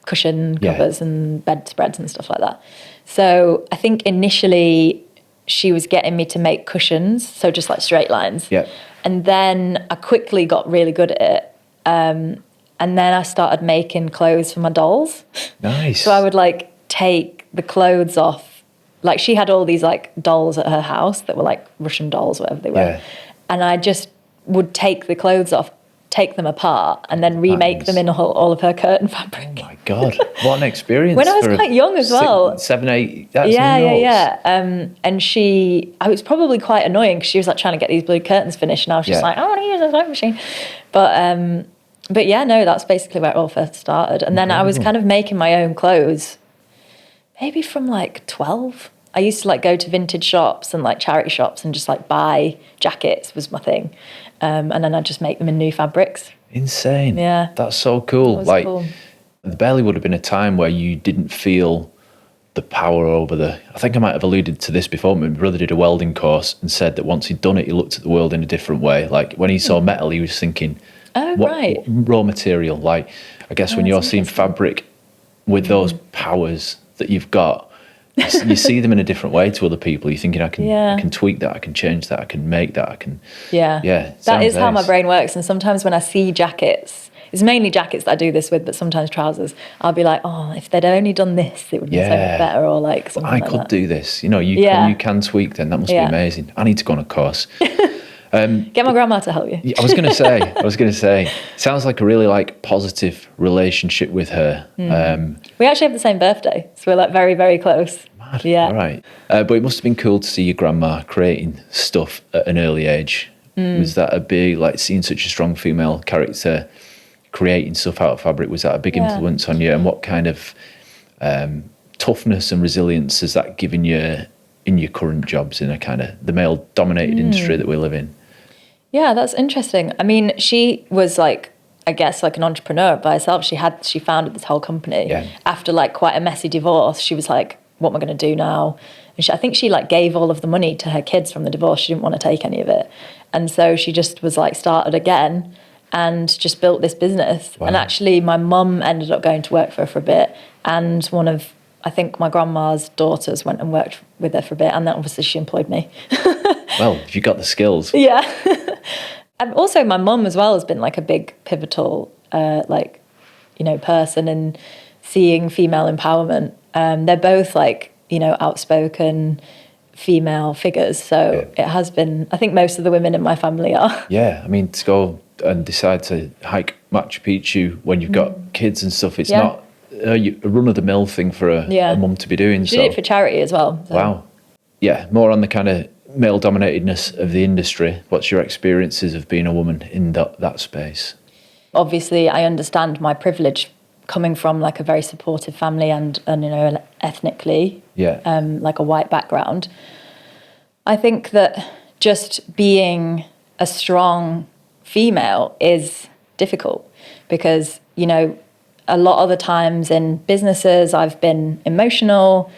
cushion covers and bedspreads and stuff like that. So I think initially she was getting me to make cushions, so just like straight lines. Yeah. And then I quickly got really good at it. And then I started making clothes for my dolls. Nice. So I would like take the clothes off. Like she had all these like dolls at her house that were like Russian dolls, whatever they were. Yeah. And I just would take the clothes off, take them apart, and then remake them in all of her curtain fabric. Oh my God, what an experience. When I was quite young as well. 7, 8, that's nuts. Yeah. And I was probably quite annoying because she was like trying to get these blue curtains finished, and I was just like, I want to use a sewing machine. But yeah, no, that's basically where it all first started. And then I was kind of making my own clothes maybe from like 12. I used to like go to vintage shops and like charity shops and just like buy jackets was my thing. And then I'd just make them in new fabrics. Insane. Yeah. That's so cool. Like, cool. There barely would have been a time where you didn't feel the power over I think I might have alluded to this before. My brother did a welding course and said that once he'd done it, he looked at the world in a different way. Like when he saw metal, he was thinking, what raw material? Like, I guess when you're seeing fabric with those powers that you've got, you see them in a different way to other people. You're thinking, I can tweak that, I can change that, I can make that, I can... Yeah. That is how my brain works. And sometimes when I see jackets, it's mainly jackets that I do this with, but sometimes trousers, I'll be like, oh, if they'd only done this, it would be so much better, or like something I like could that. do this. You can tweak then. That must be amazing. I need to go on a course. Get my grandma to help you. I was going to say, sounds like a really like positive relationship with her. We actually have the same birthday, so we're like very, very close. Mad. Yeah. All right. But it must have been cool to see your grandma creating stuff at an early age. Was that a big, like seeing such a strong female character creating stuff out of fabric, was that a big influence on you? And what kind of toughness and resilience has that given you in your current jobs in a kind of the male dominated industry that we live in? Yeah, that's interesting. I mean, she was like, I guess like an entrepreneur by herself. She founded this whole company after like quite a messy divorce. She was like, what am I going to do now? And I think she like gave all of the money to her kids from the divorce. She didn't want to take any of it. And so she just was like started again and just built this business. Wow. And actually my mum ended up going to work for her for a bit. And one of, I think my grandma's daughters went and worked with her for a bit. And then obviously she employed me. Well, if you got the skills. Yeah. And also my mum as well has been like a big pivotal, person in seeing female empowerment. They're both like, outspoken female figures. So it has been, I think most of the women in my family are. Yeah. I mean, to go and decide to hike Machu Picchu when you've got kids and stuff, it's not a run-of-the-mill thing for a mum to be doing. She did it for charity as well. So. Wow. Yeah, more on the kind of male-dominatedness of the industry. What's your experiences of being a woman in that space? Obviously, I understand my privilege coming from like a very supportive family and ethnically, like a white background. I think that just being a strong female is difficult because, a lot of the times in businesses I've been emotional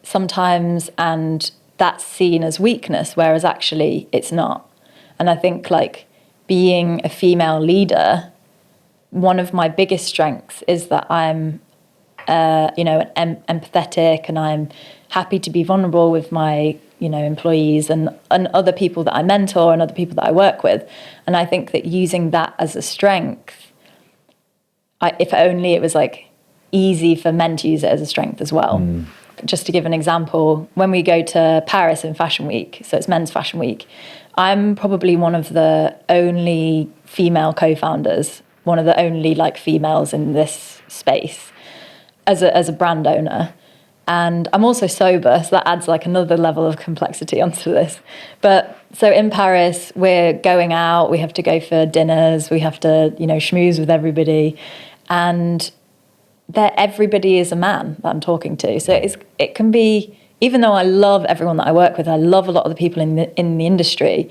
sometimes, and that's seen as weakness, whereas actually it's not. And I think like being a female leader, one of my biggest strengths is that I'm, empathetic, and I'm happy to be vulnerable with my, employees and other people that I mentor and other people that I work with. And I think that using that as a strength, if only it was like easy for men to use it as a strength as well. Just to give an example, when we go to Paris in Fashion Week, so it's Men's Fashion Week, I'm probably one of the only female co-founders, one of the only like females in this space as a brand owner. And I'm also sober, so that adds like another level of complexity onto this. But so in Paris, we're going out, we have to go for dinners, we have to, schmooze with everybody. And everybody is a man that I'm talking to. So it can be, even though I love everyone that I work with, I love a lot of the people in the industry,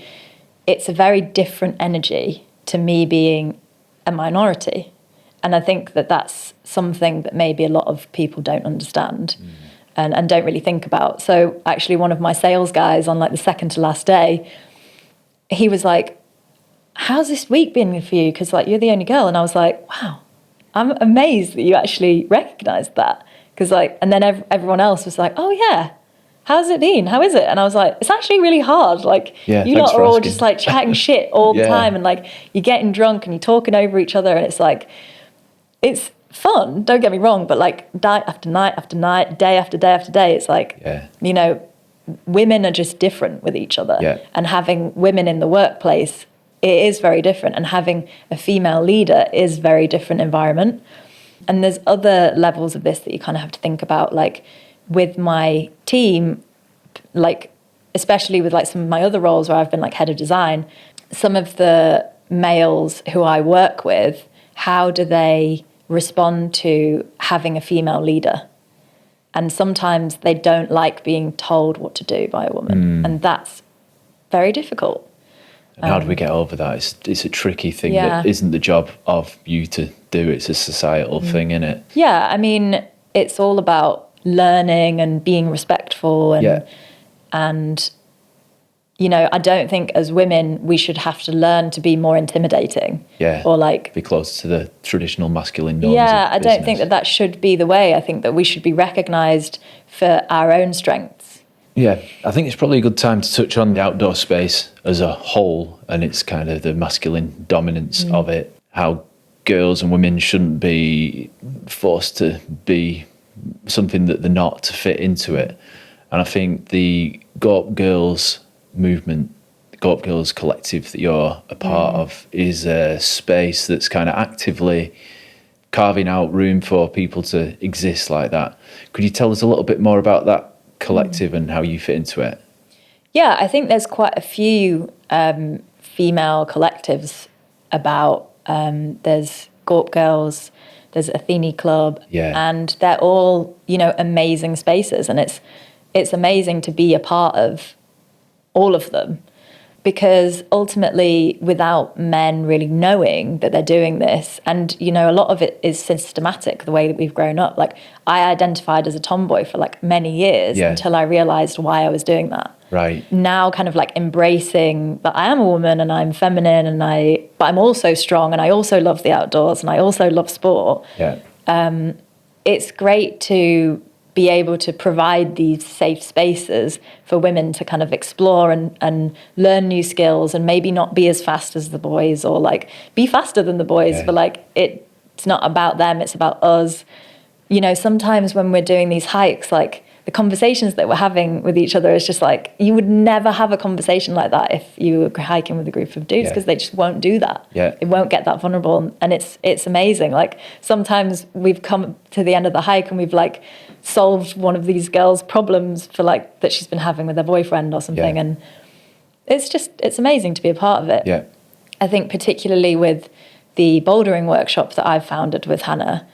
it's a very different energy to me being a minority. And I think that that's something that maybe a lot of people don't understand and don't really think about. So actually one of my sales guys on like the second to last day, he was like, how's this week been for you? Because like you're the only girl. And I was like, wow, I'm amazed that you actually recognized that. Because like, and then everyone else was like, oh yeah, how's it been? How is it? And I was like, it's actually really hard. Like you lot are all just like chatting shit all the time. And like you're getting drunk and you're talking over each other. And it's like, it's fun, don't get me wrong, but like night after night after night, day after day after day, it's like, women are just different with each other. Yeah. And having women in the workplace, it is very different. And having a female leader is very different environment. And there's other levels of this that you kind of have to think about, like with my team, like especially with like some of my other roles where I've been like head of design, some of the males who I work with, how do they respond to having a female leader? And sometimes they don't like being told what to do by a woman. And that's very difficult. And how do we get over that? It's a tricky thing that isn't the job of you to do. It's a societal thing, isn't it? Yeah, I mean, it's all about learning and being respectful and I don't think as women we should have to learn to be more intimidating. Yeah. Or like be close to the traditional masculine norms. Yeah, I don't think that should be the way. I think that we should be recognised for our own strengths. Yeah, I think it's probably a good time to touch on the outdoor space as a whole and it's kind of the masculine dominance of it. How girls and women shouldn't be forced to be something that they're not to fit into it. And I think the Gorpgirls movement, the Gorpgirls Collective that you're a part of, is a space that's kind of actively carving out room for people to exist like that. Could you tell us a little bit more about that collective and how you fit into it? Yeah, I think there's quite a few female collectives about. There's Gorpgirls, there's Athene Club, and they're all, amazing spaces. And it's amazing to be a part of all of them, because ultimately without men really knowing that they're doing this, and a lot of it is systematic, the way that we've grown up. Like I identified as a tomboy for like many years until I realized why I was doing that. Right. Now kind of like embracing that I am a woman and I'm feminine but I'm also strong and I also love the outdoors and I also love sport. It's great to be able to provide these safe spaces for women to kind of explore and learn new skills and maybe not be as fast as the boys or like be faster than the boys, but like it's not about them, it's about us. Sometimes when we're doing these hikes, like the conversations that we're having with each other is just like, you would never have a conversation like that if you were hiking with a group of dudes, because they just won't do that. It won't get that vulnerable. And it's amazing. Like sometimes we've come to the end of the hike and we've like solved one of these girls' problems for like that she's been having with her boyfriend or something. And it's amazing to be a part of it. I think particularly with the bouldering workshop that I've founded with Hannah,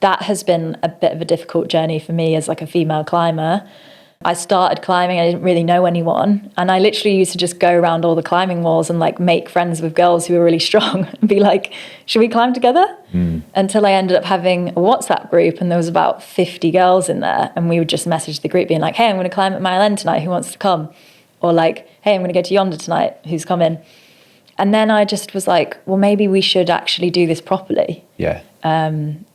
that has been a bit of a difficult journey for me as like a female climber. I started climbing, I didn't really know anyone. And I literally used to just go around all the climbing walls and like make friends with girls who were really strong and be like, should we climb together? Until I ended up having a WhatsApp group and there was about 50 girls in there. And we would just message the group being like, hey, I'm going to climb at Mile End tonight. Who wants to come? Or like, hey, I'm going to go to Yonder tonight. Who's coming? And then I just was like, well, maybe we should actually do this properly.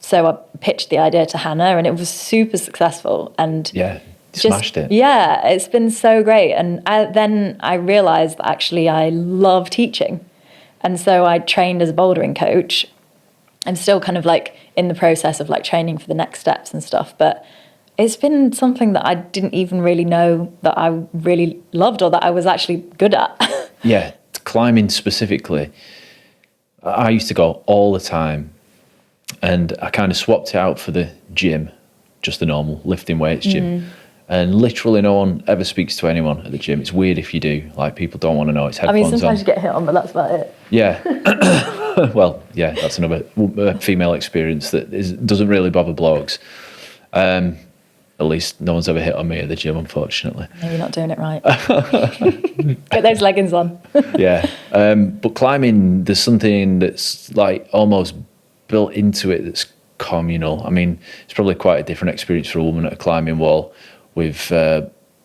So I pitched the idea to Hannah and it was super successful. And smashed it. Yeah, it's been so great. And then I realized that actually I love teaching. And so I trained as a bouldering coach. I'm still kind of like in the process of like training for the next steps and stuff. But it's been something that I didn't even really know that I really loved or that I was actually good at. Yeah, climbing specifically. I used to go all the time, and I kind of swapped it out for the gym, just the normal lifting weights gym. And literally no one ever speaks to anyone at the gym. It's weird if you do. Like, people don't want to know. It's headphones on. I mean, sometimes you get hit on, but that's about it. Yeah. Well, yeah, that's another female experience that doesn't really bother blokes. At least no one's ever hit on me at the gym, unfortunately. No, you're not doing it right. Get those leggings on. Yeah. But climbing, there's something that's like almost built into it that's communal. I mean, it's probably quite a different experience for a woman at a climbing wall with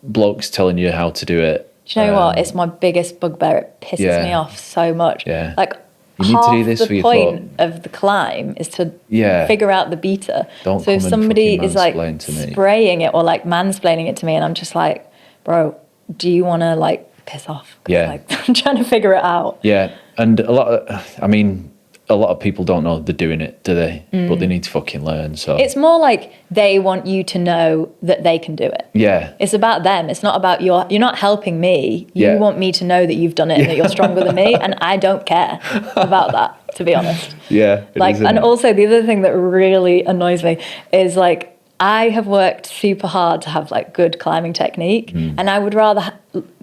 blokes telling you how to do it. Do you know what? It's my biggest bugbear. It pisses me off so much. Yeah. Like, you need to do this for the your point of the climb is to figure out the beater. Don't so if come somebody and is like spraying it or like mansplaining it to me, and I'm just like, bro, do you want to like piss off? Like, I'm trying to figure it out. Yeah, and a lot of people don't know they're doing it, do they? But they need to fucking learn. So it's more like they want you to know that they can do it. Yeah. It's about them. It's not about you're not helping me. You want me to know that you've done it and that you're stronger than me, and I don't care about that, to be honest. Yeah. Also the other thing that really annoys me is like, I have worked super hard to have like good climbing technique, and I would rather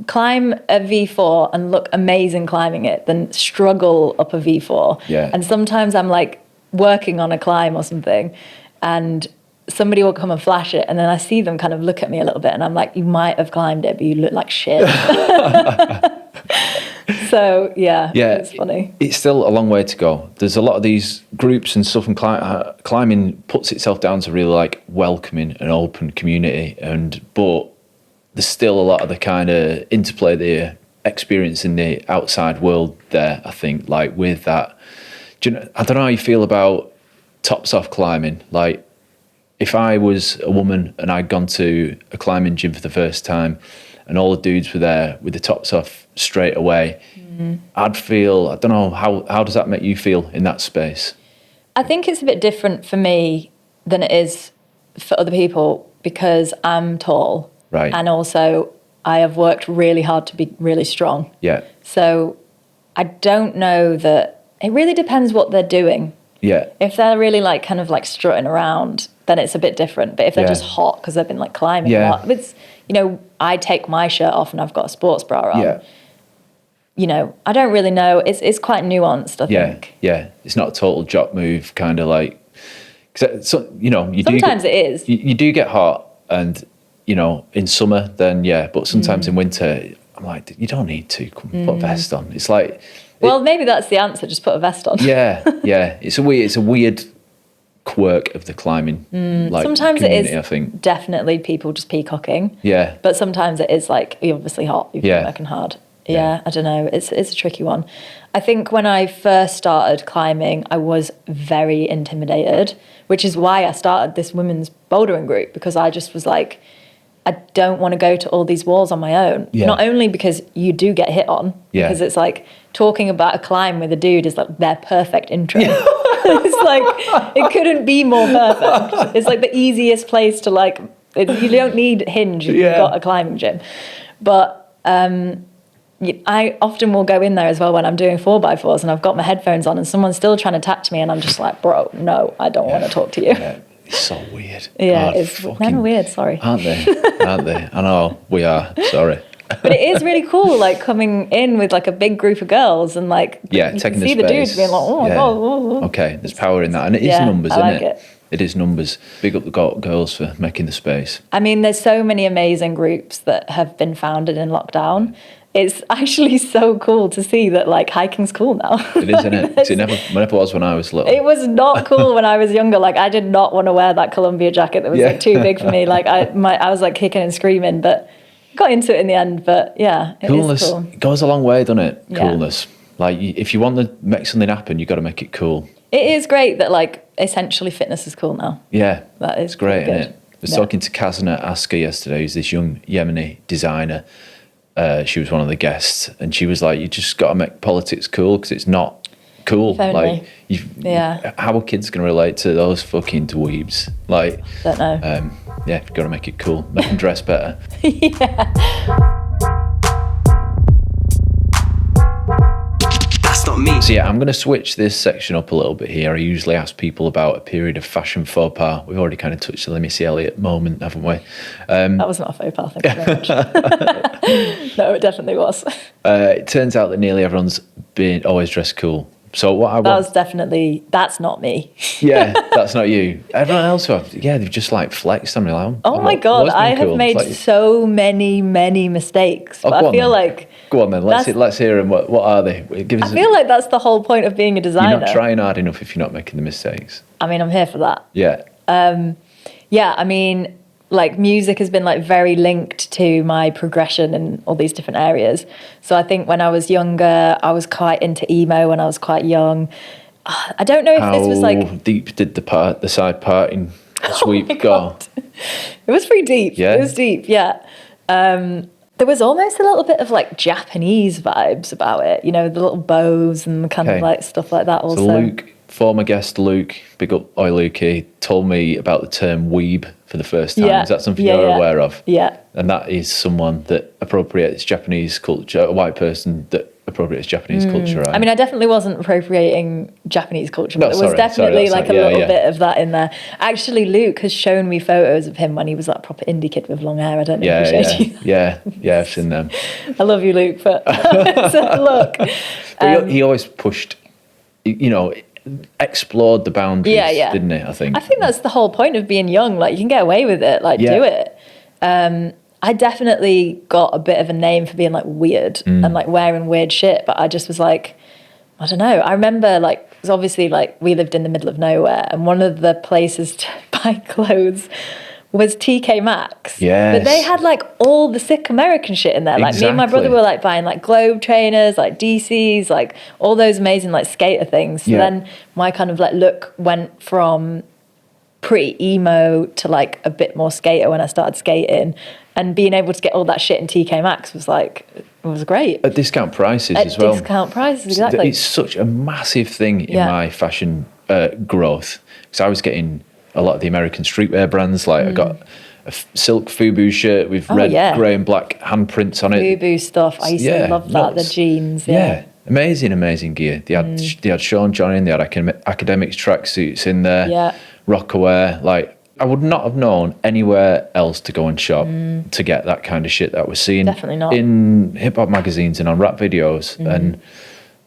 climb a V4 and look amazing climbing it than struggle up a V4. Yeah. And sometimes I'm like working on a climb or something, and somebody will come and flash it, and then I see them kind of look at me a little bit, and I'm like, you might have climbed it, but you look like shit. So yeah, it's funny. It's still a long way to go. There's a lot of these groups and stuff, and climbing puts itself down to really like welcoming an open community, but there's still a lot of the kind of interplay that you're experiencing in the outside world there, I think, like with that. I don't know how you feel about tops off climbing. Like, if I was a woman and I'd gone to a climbing gym for the first time and all the dudes were there with the tops off straight away, I'd feel, I don't know, how does that make you feel in that space? I think it's a bit different for me than it is for other people because I'm tall. Right. And also I have worked really hard to be really strong. Yeah. So I don't know that, it really depends what they're doing. Yeah. If they're really like kind of like strutting around, then it's a bit different. But if they're just hot because they've been like climbing a lot, it's, I take my shirt off and I've got a sports bra on. Yeah. I don't really know. It's quite nuanced, I think. Yeah. It's not a total jock move, kind of like, sometimes it is. You do get hot, and in summer, then but sometimes in winter, I'm like, you don't need to put a vest on. It's like, well, maybe that's the answer. Just put a vest on. Yeah. It's a weird quirk of the climbing. Like, sometimes it is, I think, definitely people just peacocking. Yeah. But sometimes it is like, you're obviously hot. You've been working hard. Yeah, I don't know. It's a tricky one. I think when I first started climbing, I was very intimidated, which is why I started this women's bouldering group, because I just was like, I don't want to go to all these walls on my own. Yeah. Not only because you do get hit on, because it's like talking about a climb with a dude is like their perfect intro. It's like, it couldn't be more perfect. It's like the easiest place to like, you don't need Hinge if you've got a climbing gym. But I often will go in there as well when I'm doing 4x4s and I've got my headphones on and someone's still trying to chat to me and I'm just like, bro, no, I don't want to talk to you. Yeah. It's so weird. Yeah, God, it's kind of weird, sorry. Aren't they? I know, we are, sorry. But it is really cool, like coming in with like a big group of girls and like you taking can see the dudes being like, oh my God. Oh. Okay, there's power in that. And it is numbers, I isn't like it? It is numbers. Big up the girls for making the space. I mean, there's so many amazing groups that have been founded in lockdown. It's actually so cool to see that like hiking's cool now. It is, isn't it? 'Cause it never was when I was little. It was not cool when I was younger. Like I did not want to wear that Columbia jacket that was like too big for me. Like I was like kicking and screaming, but got into it in the end. But yeah, Coolness is cool. Goes a long way, doesn't it? Yeah. Coolness. Like if you want to make something happen, you've got to make it cool. It is great that like essentially fitness is cool now. Yeah, that is it's great, good. isn't it? I was talking to Kazna Asker yesterday, who's this young Yemeni designer. She was one of the guests, and she was like, "You just got to make politics cool because it's not cool. If only. Like, how are kids going to relate to those fucking dweebs? Like, don't know. Yeah, you've got to make it cool. Make them dress better. That's not me. So yeah, I'm going to switch this section up a little bit here. I usually ask people about a period of fashion faux pas. We've already kind of touched the Let Me See Elliot moment, haven't we? That was not a faux pas, thank you very much. No, it definitely was. It turns out that nearly everyone's been always dressed cool. So what I want... that's not me. Yeah, that's not you. Everyone else, they've just like flexed on me. Like, oh my God, I have made so many mistakes. But I feel like... Go on then, let's hear them. What are they? I feel like that's the whole point of being a designer. You're not trying hard enough if you're not making the mistakes. I mean, I'm here for that. Yeah. I mean, like music has been like very linked to my progression in all these different areas. So I think when I was younger, I was quite into emo when I was quite young. I don't know if this was like... How deep did the side parting sweep go? It was pretty deep. Yeah. It was deep, yeah. There was almost a little bit of like Japanese vibes about it, you know, the little bows and the kind of like stuff like that also. So Luke, former guest Luke, big up Oi Lukey, told me about the term Weeb for the first time. Is that something you're aware of? Yeah. And that is someone that appropriates Japanese culture, a white person that appropriates Japanese culture, right? I mean, I definitely wasn't appropriating Japanese culture, but there was definitely like a little bit of that in there. Actually, Luke has shown me photos of him when he was like proper indie kid with long hair. I don't know if he showed you. Yeah, I've seen them. I love you, Luke, but look. But he always pushed, you know, explored the boundaries, didn't he, I think? I think that's the whole point of being young. Like, you can get away with it, like, do it. I definitely got a bit of a name for being like weird and like wearing weird shit, but I just was like, I don't know. I remember like, because obviously like we lived in the middle of nowhere, and one of the places to buy clothes was TK Maxx. Yes. But they had like all the sick American shit in there. Like me and my brother were like buying like Globe trainers, like DCs, like all those amazing like skater things. So then my kind of like look went from pretty emo to like a bit more skater when I started skating. And being able to get all that shit in TK Maxx was like, it was great. At discount prices as well. At discount prices, exactly. It's such a massive thing in my fashion growth. Because I was getting a lot of the American streetwear brands. Like I got a silk FUBU shirt with red, grey and black handprints on it. FUBU stuff. I used to love that. The jeans. Yeah. Amazing gear. They had Sean Johnny and they had academics tracksuits in there. Yeah. Rockaware. Like, I would not have known anywhere else to go and shop to get that kind of shit that I was seeing. Definitely not. In hip-hop magazines and on rap videos. And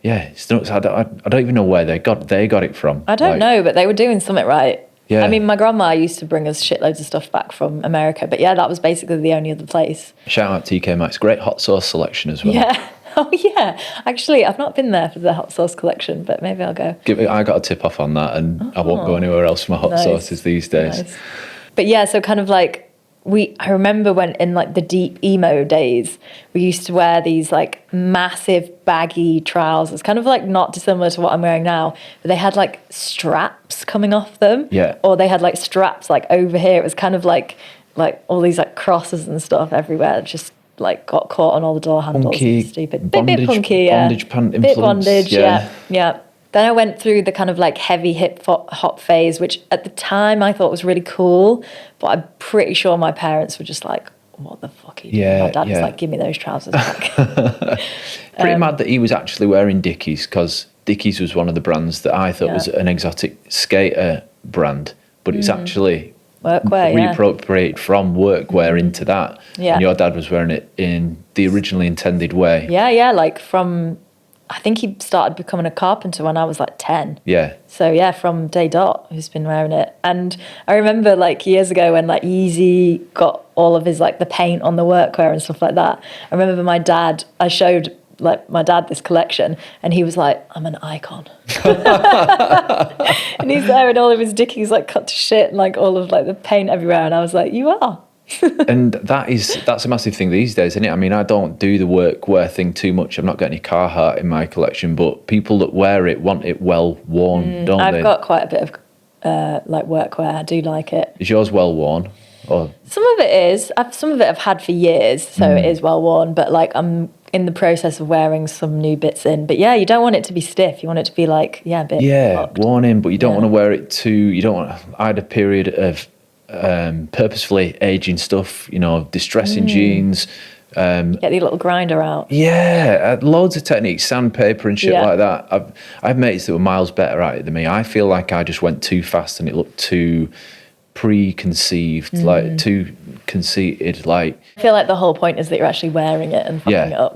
it's nuts. I don't even know where they got it from. I don't know, but they were doing something right. Yeah. I mean, my grandma used to bring us shitloads of stuff back from America, but yeah, that was basically the only other place. Shout out TK Maxx. Great hot sauce selection as well. Yeah. Oh, yeah. Actually, I've not been there for the hot sauce collection, but maybe I'll go. I got a tip off on that, and I won't go anywhere else for my hot sauces these days. Nice. But yeah, so kind of like, I remember when in like the deep emo days, we used to wear these like massive baggy trousers, kind of like not dissimilar to what I'm wearing now, but they had like straps coming off them. Yeah. Or they had like straps like over here. It was kind of like all these like crosses and stuff everywhere. Just like got caught on all the door handles. Punky, stupid. Bondage, bit punky, yeah. Bondage pant bit influence. Bondage, yeah. Then I went through the kind of like heavy hip hop phase, which at the time I thought was really cool, but I'm pretty sure my parents were just like, what the fuck are you doing? My dad was like, give me those trousers back. Pretty mad that he was actually wearing Dickies, because Dickies was one of the brands that I thought was an exotic skater brand, but it's actually Workwear, reappropriated from Workwear into that. Yeah. And your dad was wearing it in the originally intended way. Yeah, like from... I think he started becoming a carpenter when I was like 10. Yeah. So yeah, from day dot, he's been wearing it. And I remember like years ago when like Yeezy got all of his like the paint on the workwear and stuff like that. I remember I showed like my dad this collection and he was like, I'm an icon. And he's there in all of his Dickies like cut to shit and like all of like the paint everywhere. And I was like, you are. And that's a massive thing these days, isn't it? I mean, I don't do the workwear thing too much. I've not got any Carhartt in my collection, but people that wear it want it well worn, don't they? I've got quite a bit of like workwear. I do like it. Is yours well worn? Or? Some of it is. Some of it I've had for years, so it is well worn. But like I'm in the process of wearing some new bits in. But yeah, you don't want it to be stiff. You want it to be like, a bit locked. Worn in, but you don't want to wear it too. You don't want. I had a period of purposefully aging stuff. Distressing jeans. Get the little grinder out. Yeah, loads of techniques, sandpaper and shit like that. I've mates that were miles better at it than me. I feel like I just went too fast and it looked too preconceived, like too conceited. Like, I feel like the whole point is that you're actually wearing it and fucking it up.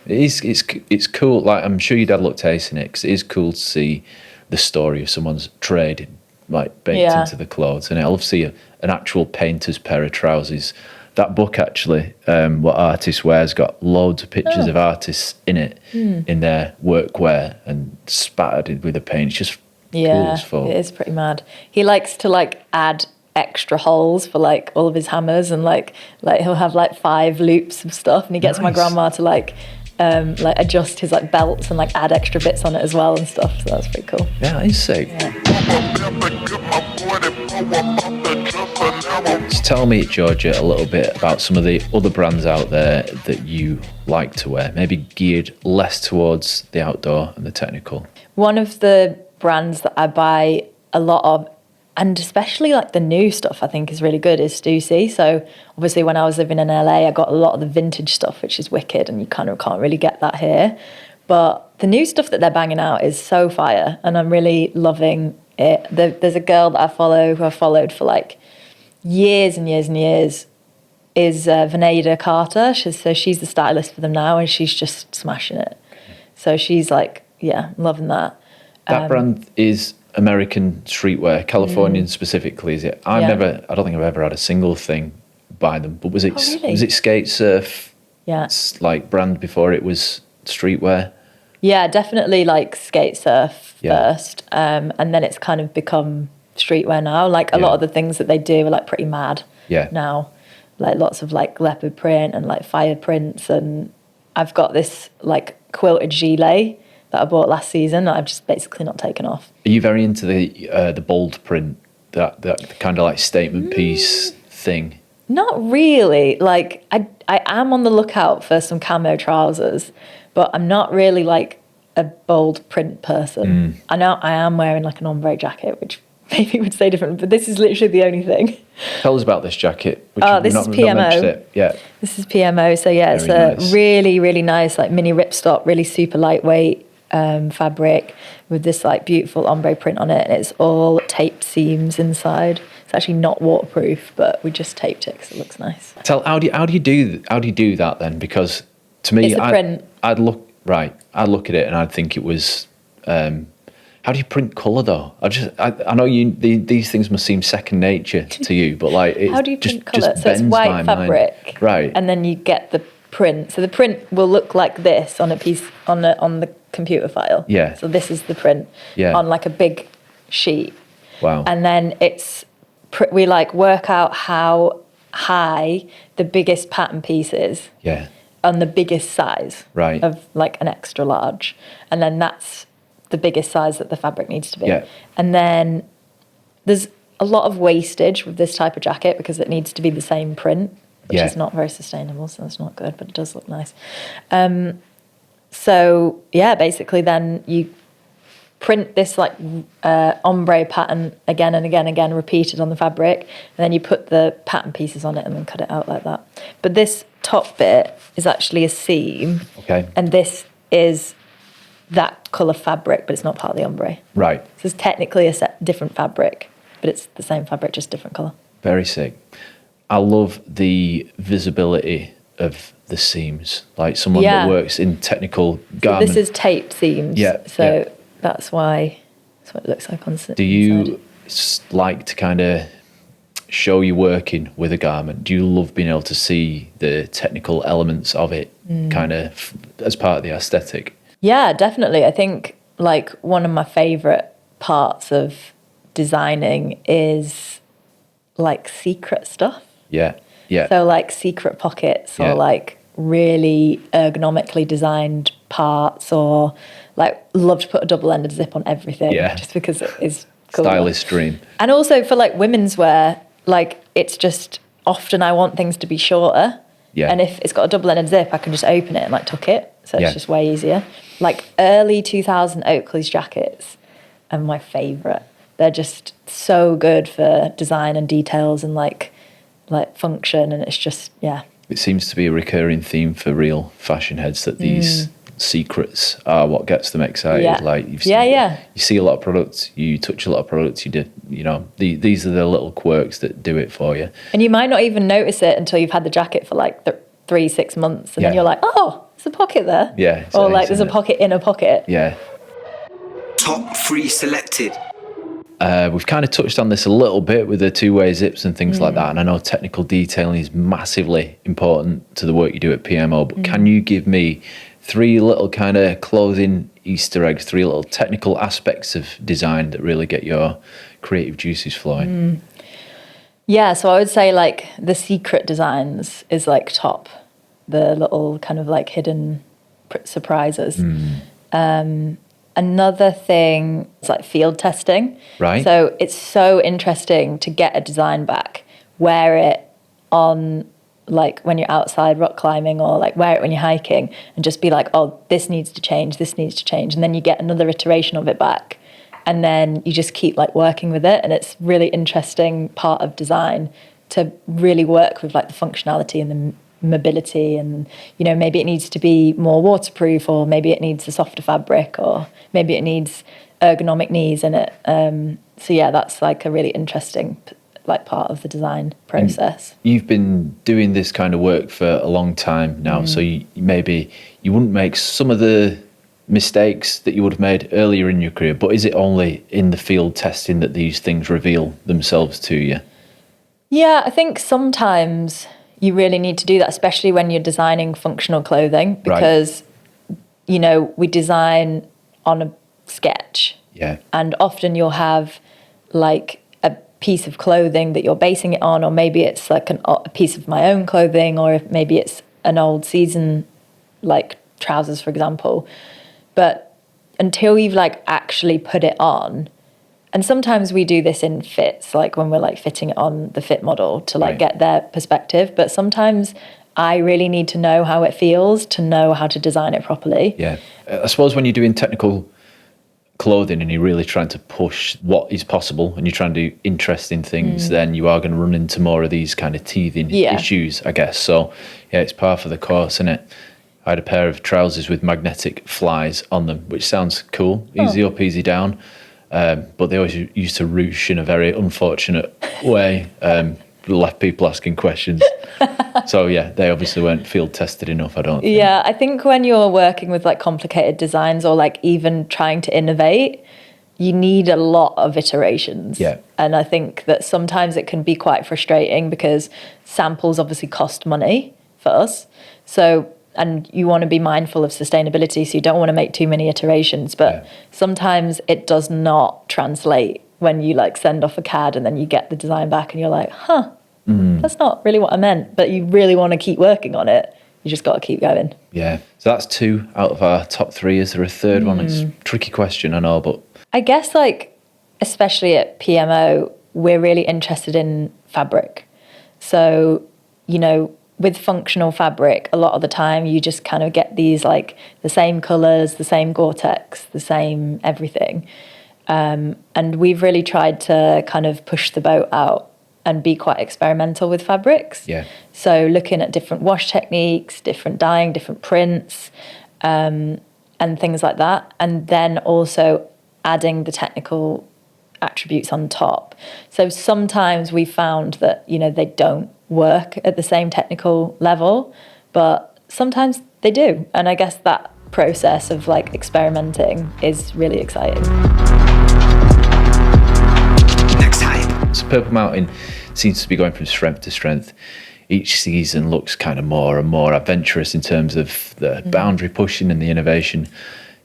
It's cool. Like, I'm sure your dad looked ace in it, because it is cool to see the story of someone's trade like baked into the clothes. And I love to see an actual painter's pair of trousers. That book actually, What Artist Wears, got loads of pictures of artists in it, in their workwear and spattered with the paint. It's just cool as fuck. It is pretty mad. He likes to like add extra holes for like all of his hammers, and like he'll have like 5 loops of stuff, and he gets my grandma to like adjust his like belts and like add extra bits on it as well and stuff. So that's pretty cool. Yeah, that is sick. Just tell me, Georgia, a little bit about some of the other brands out there that you like to wear, maybe geared less towards the outdoor and the technical. One of the brands that I buy a lot of, and especially like the new stuff I think is really good, is Stussy. So obviously when I was living in LA, I got a lot of the vintage stuff, which is wicked, and you kind of can't really get that here. But the new stuff that they're banging out is so fire, and I'm really loving it. There's a girl that I follow, who I've followed for like years and years and years, is Veneda Carter. She's the stylist for them now, and she's just smashing it. So she's like, loving that. That brand is American streetwear, Californian specifically, is it? I don't think I've ever had a single thing by them. But was it was it skate surf? Yeah. Like brand before it was streetwear? Yeah, definitely like skate surf first. And then it's kind of become streetwear now. Like a lot of the things that they do are like pretty mad now. Like lots of like leopard print and like fire prints. And I've got this like quilted gilet that I bought last season that I've just basically not taken off. Are you very into the bold print, that kind of like statement piece thing? Not really. Like I am on the lookout for some camo trousers, but I'm not really like a bold print person. I know I am wearing like an ombre jacket, which maybe would say different, but this is literally the only thing. Tell us about this jacket. This is PMO. Yeah. This is PMO. So yeah, it's a really, really nice like mini ripstop, really super lightweight fabric with this like beautiful ombre print on it, and it's all taped seams inside. It's actually not waterproof, but we just taped it because it looks nice. How do you do that then? Because to me, I'd look at it and I'd think it was. How do you print colour though? I know these things must seem second nature to you, but like how do you print colour? So it's white fabric, right? And then you get the print. So the print will look like this on a piece on the computer file. Yeah. So this is the print on like a big sheet. Wow. And then we like work out how high the biggest pattern piece is. Yeah. On the biggest size. Right. Of like an extra large, and then that's the biggest size that the fabric needs to be. Yeah. And then there's a lot of wastage with this type of jacket because it needs to be the same print, which is not very sustainable, so it's not good, but it does look nice. So yeah, basically then you print this like ombre pattern again and again and again, repeated on the fabric, and then you put the pattern pieces on it and then cut it out like that. But this top bit is actually a seam. Okay. And this is that colour fabric, but it's not part of the ombre. Right. So it's technically a different fabric, but it's the same fabric, just different colour. Very sick. I love the visibility of the seams. Like someone that works in technical garment. So this is taped seams. Yeah. So that's what it looks like on the Do you like to kind of show you working with a garment? Do you love being able to see the technical elements of it kind of as part of the aesthetic? Yeah, definitely. I think like one of my favourite parts of designing is like secret stuff. Yeah, yeah. So like secret pockets or like really ergonomically designed parts, or like love to put a double-ended zip on everything just because it is cool. Stylist dream. And also for like women's wear, like it's just often I want things to be shorter Yeah. And if it's got a double-ended zip, I can just open it and like tuck it. So it's Yeah. just way easier. Like early 2000 Oakley's jackets are my favourite. They're just so good for design and details and like function, and it's just, yeah. It seems to be a recurring theme for real fashion heads that these secrets are what gets them excited. Yeah. Like you see a lot of products, you touch a lot of products, these are the little quirks that do it for you. And you might not even notice it until you've had the jacket for like 3-6 months, and then you're like, oh, there's a pocket there. Yeah. Or like there's a pocket in a pocket. Yeah. Top 3 selected. We've kind of touched on this a little bit with the two-way zips and things like that, and I know technical detailing is massively important to the work you do at PMO, but can you give me 3 little kind of clothing Easter eggs, 3 little technical aspects of design that really get your creative juices flowing? Yeah, so I would say like the secret designs is like top, the little kind of like hidden surprises. Another thing is like field testing. Right. So it's so interesting to get a design back, wear it on like when you're outside rock climbing, or like wear it when you're hiking, and just be like, oh, this needs to change, this needs to change. And then you get another iteration of it back. And then you just keep like working with it. And it's really interesting part of design to really work with like the functionality and the mobility, and maybe it needs to be more waterproof, or maybe it needs a softer fabric, or maybe it needs ergonomic knees in it. So yeah, that's like a really interesting like part of the design process. You've been doing this kind of work for a long time now, so maybe you wouldn't make some of the mistakes that you would have made earlier in your career, but is it only in the field testing that these things reveal themselves to you? Yeah, I think sometimes you really need to do that, especially when you're designing functional clothing, because, we design on a sketch. Yeah. And often you'll have like a piece of clothing that you're basing it on, or maybe it's like a piece of my own clothing, or maybe it's an old season, like trousers, for example. But until you've like actually put it on, and sometimes we do this in fits, like when we're like fitting it on the fit model to like get their perspective. But sometimes I really need to know how it feels to know how to design it properly. Yeah. I suppose when you're doing technical clothing and you're really trying to push what is possible and you're trying to do interesting things, then you are going to run into more of these kind of teething issues, I guess. So yeah, it's par for the course, isn't it? I had a pair of trousers with magnetic flies on them, which sounds cool. Easy up, easy down. But they always used to ruche in a very unfortunate way, left people asking questions. So yeah, they obviously weren't field tested enough, I don't think. Yeah, I think when you're working with like complicated designs, or like even trying to innovate, you need a lot of iterations. Yeah. And I think that sometimes it can be quite frustrating because samples obviously cost money for us. So, and you want to be mindful of sustainability, so you don't want to make too many iterations, but sometimes it does not translate when you like send off a CAD and then you get the design back and you're like, that's not really what I meant, but you really want to keep working on it. You just got to keep going. Yeah. So that's 2 out of our top 3. Is there a third one? It's a tricky question, I know, but I guess like, especially at PMO, we're really interested in fabric. So, with functional fabric, a lot of the time you just kind of get these like the same colours, the same Gore-Tex, the same everything. And we've really tried to kind of push the boat out and be quite experimental with fabrics. yeah. So looking at different wash techniques, different dyeing, different prints, and things like that. And then also adding the technical attributes on top. So sometimes we found that, they don't work at the same technical level, but sometimes they do. And I guess that process of like experimenting is really exciting. Next hype. So Purple Mountain seems to be going from strength to strength. Each season looks kind of more and more adventurous in terms of the boundary pushing and the innovation.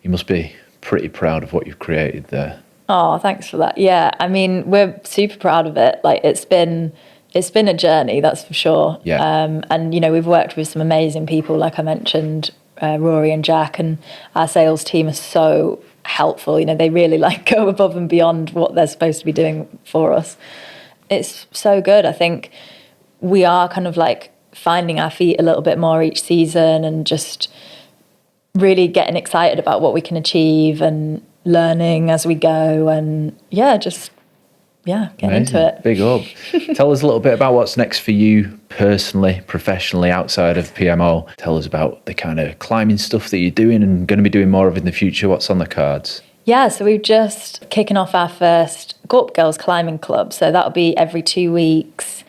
You must be pretty proud of what you've created there. Oh, thanks for that. Yeah, I mean, we're super proud of it. Like it's been a journey, that's for sure. Yeah. And we've worked with some amazing people, like I mentioned, Rory and Jack, and our sales team are so helpful. They really like go above and beyond what they're supposed to be doing for us. It's so good. I think we are kind of like finding our feet a little bit more each season and just really getting excited about what we can achieve and learning as we go, and get into it. Big up. Tell us a little bit about what's next for you personally, professionally, outside of PMO. Tell us about the kind of climbing stuff that you're doing and going to be doing more of in the future. What's on the cards? Yeah, so we've just kicking off our first Gorpgirls Climbing Club. So that'll be every 2 weeks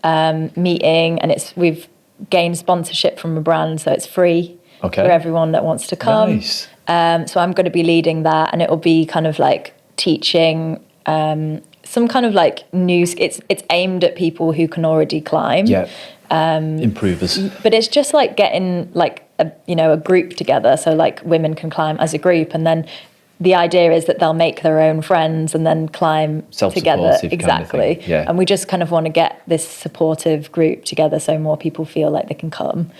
meeting, and we've gained sponsorship from a brand, so it's free for everyone that wants to come. Nice. So I'm going to be leading that, and it will be kind of like teaching some kind of like new. It's aimed at people who can already climb. Yeah. Improvers. But it's just like getting like a group together, so like women can climb as a group, and then the idea is that they'll make their own friends and then climb together. Exactly. Kind of thing. Yeah. And we just kind of want to get this supportive group together so more people feel like they can come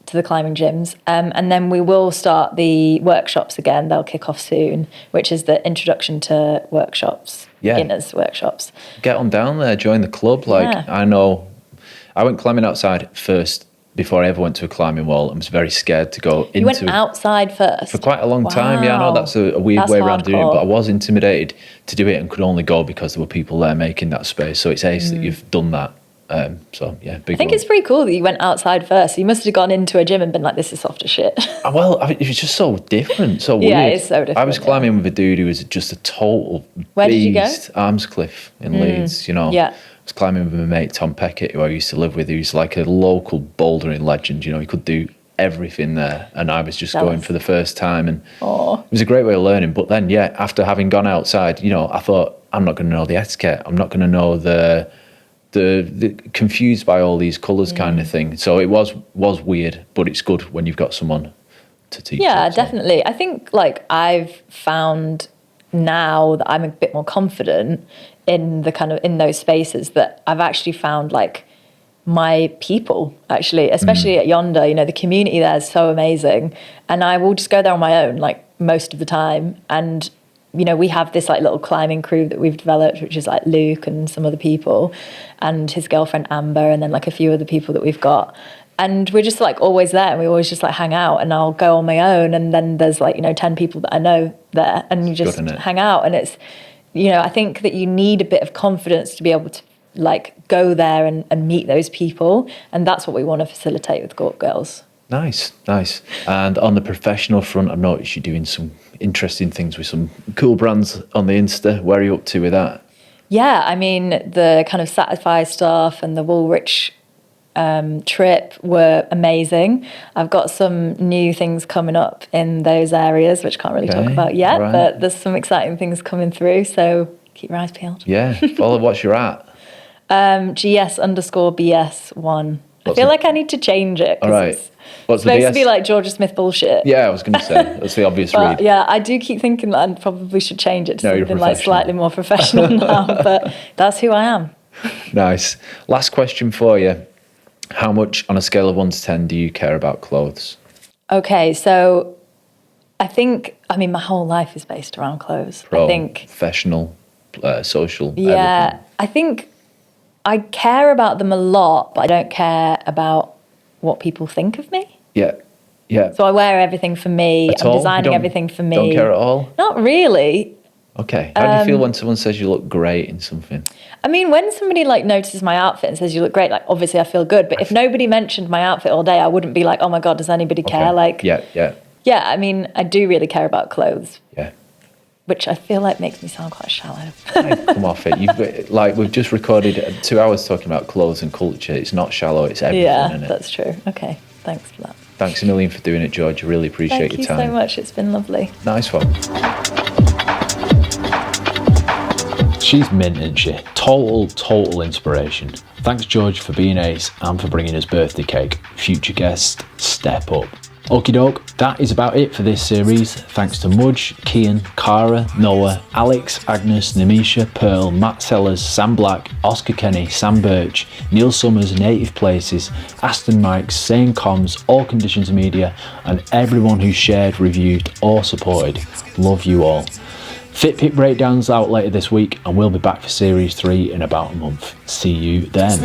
to the climbing gyms. And then we will start the workshops again. They'll kick off soon, which is the introduction to workshops, beginners workshops. Get on down there, join the club. I know I went climbing outside first before I ever went to a climbing wall. I was very scared to go into. You went outside first? For quite a long time, yeah. I know that's a weird way around doing it, but I was intimidated to do it and could only go because there were people there making that space. So it's ace that you've done that. Big I think it's pretty cool that you went outside first. You must have gone into a gym and been like, this is soft as shit. Well, it was just so different, so weird. Yeah, it's so different. I was climbing with a dude who was just a total Where beast. did you go? Armscliff in Leeds, Yeah. I was climbing with my mate Tom Peckett, who I used to live with, who's like a local bouldering legend. He could do everything there, and I was just going for the first time, and it was a great way of learning. But then, after having gone outside, I thought, I'm not going to know the etiquette. I'm not going to know the confused by all these colours kind of thing. So it was weird, but it's good when you've got someone to teach. Yeah, definitely. I think like I've found now that I'm a bit more confident in those spaces, that I've actually found like my people, actually, especially at Yonder, the community there is so amazing. And I will just go there on my own, like most of the time. And, we have this like little climbing crew that we've developed, which is like Luke and some other people and his girlfriend Amber, and then like a few other people that we've got. And we're just like always there, and we always just like hang out, and I'll go on my own, and then there's like, 10 people that I know there, and you just hang out. And it's, I think that you need a bit of confidence to be able to like go there and meet those people. And that's what we want to facilitate with Gorpgirls. Nice. And on the professional front, I've noticed you're doing some interesting things with some cool brands on the Insta. Where are you up to with that? Yeah, I mean, the kind of Satisfy stuff and the Woolwich trip were amazing. I've got some new things coming up in those areas, which I can't really talk about yet, but there's some exciting things coming through, so keep your eyes peeled. Yeah, follow what you're at. GS_BS1. I feel like I need to change it. All right. It's supposed to be like Georgia Smith bullshit. Yeah, I was going to say, that's the obvious read. Yeah, I do keep thinking that I probably should change it to something like slightly more professional now, but that's who I am. Nice. Last question for you. How much on a scale of 1 to 10 do you care about clothes? Okay, so I mean, my whole life is based around clothes. Professional, social, everything. I think I care about them a lot, but I don't care about what people think of me. Yeah. So I wear everything for me. I'm designing everything for me. Don't care at all? Not really. Okay. How do you feel when someone says you look great in something? I mean, when somebody like notices my outfit and says you look great, like obviously I feel good. But if nobody mentioned my outfit all day, I wouldn't be like, oh my God, does anybody care? Like, yeah. I mean, I do really care about clothes. Yeah. Which I feel like makes me sound quite shallow. Come off it. We've just recorded 2 hours talking about clothes and culture. It's not shallow, it's everything, isn't it? That's true. Okay, thanks for that. Thanks a million for doing it, George. I really appreciate your time. Thank you so much. It's been lovely. Nice one. She's mint, isn't she? Total inspiration. Thanks, George, for being ace and for bringing us birthday cake. Future guest, step up. Okie doke, that is about it for this series. Thanks to Mudge, Kian, Cara, Noah, Alex, Agnes, Namisha, Pearl, Matt Sellers, Sam Black, Oscar Kenny, Sam Birch, Neil Summers, Native Places, Aston Mikes, Sane Comms, All Conditions Media, and everyone who shared, reviewed, or supported. Love you all. Fitpick Breakdown's out later this week, and we'll be back for Series 3 in about a month. See you then.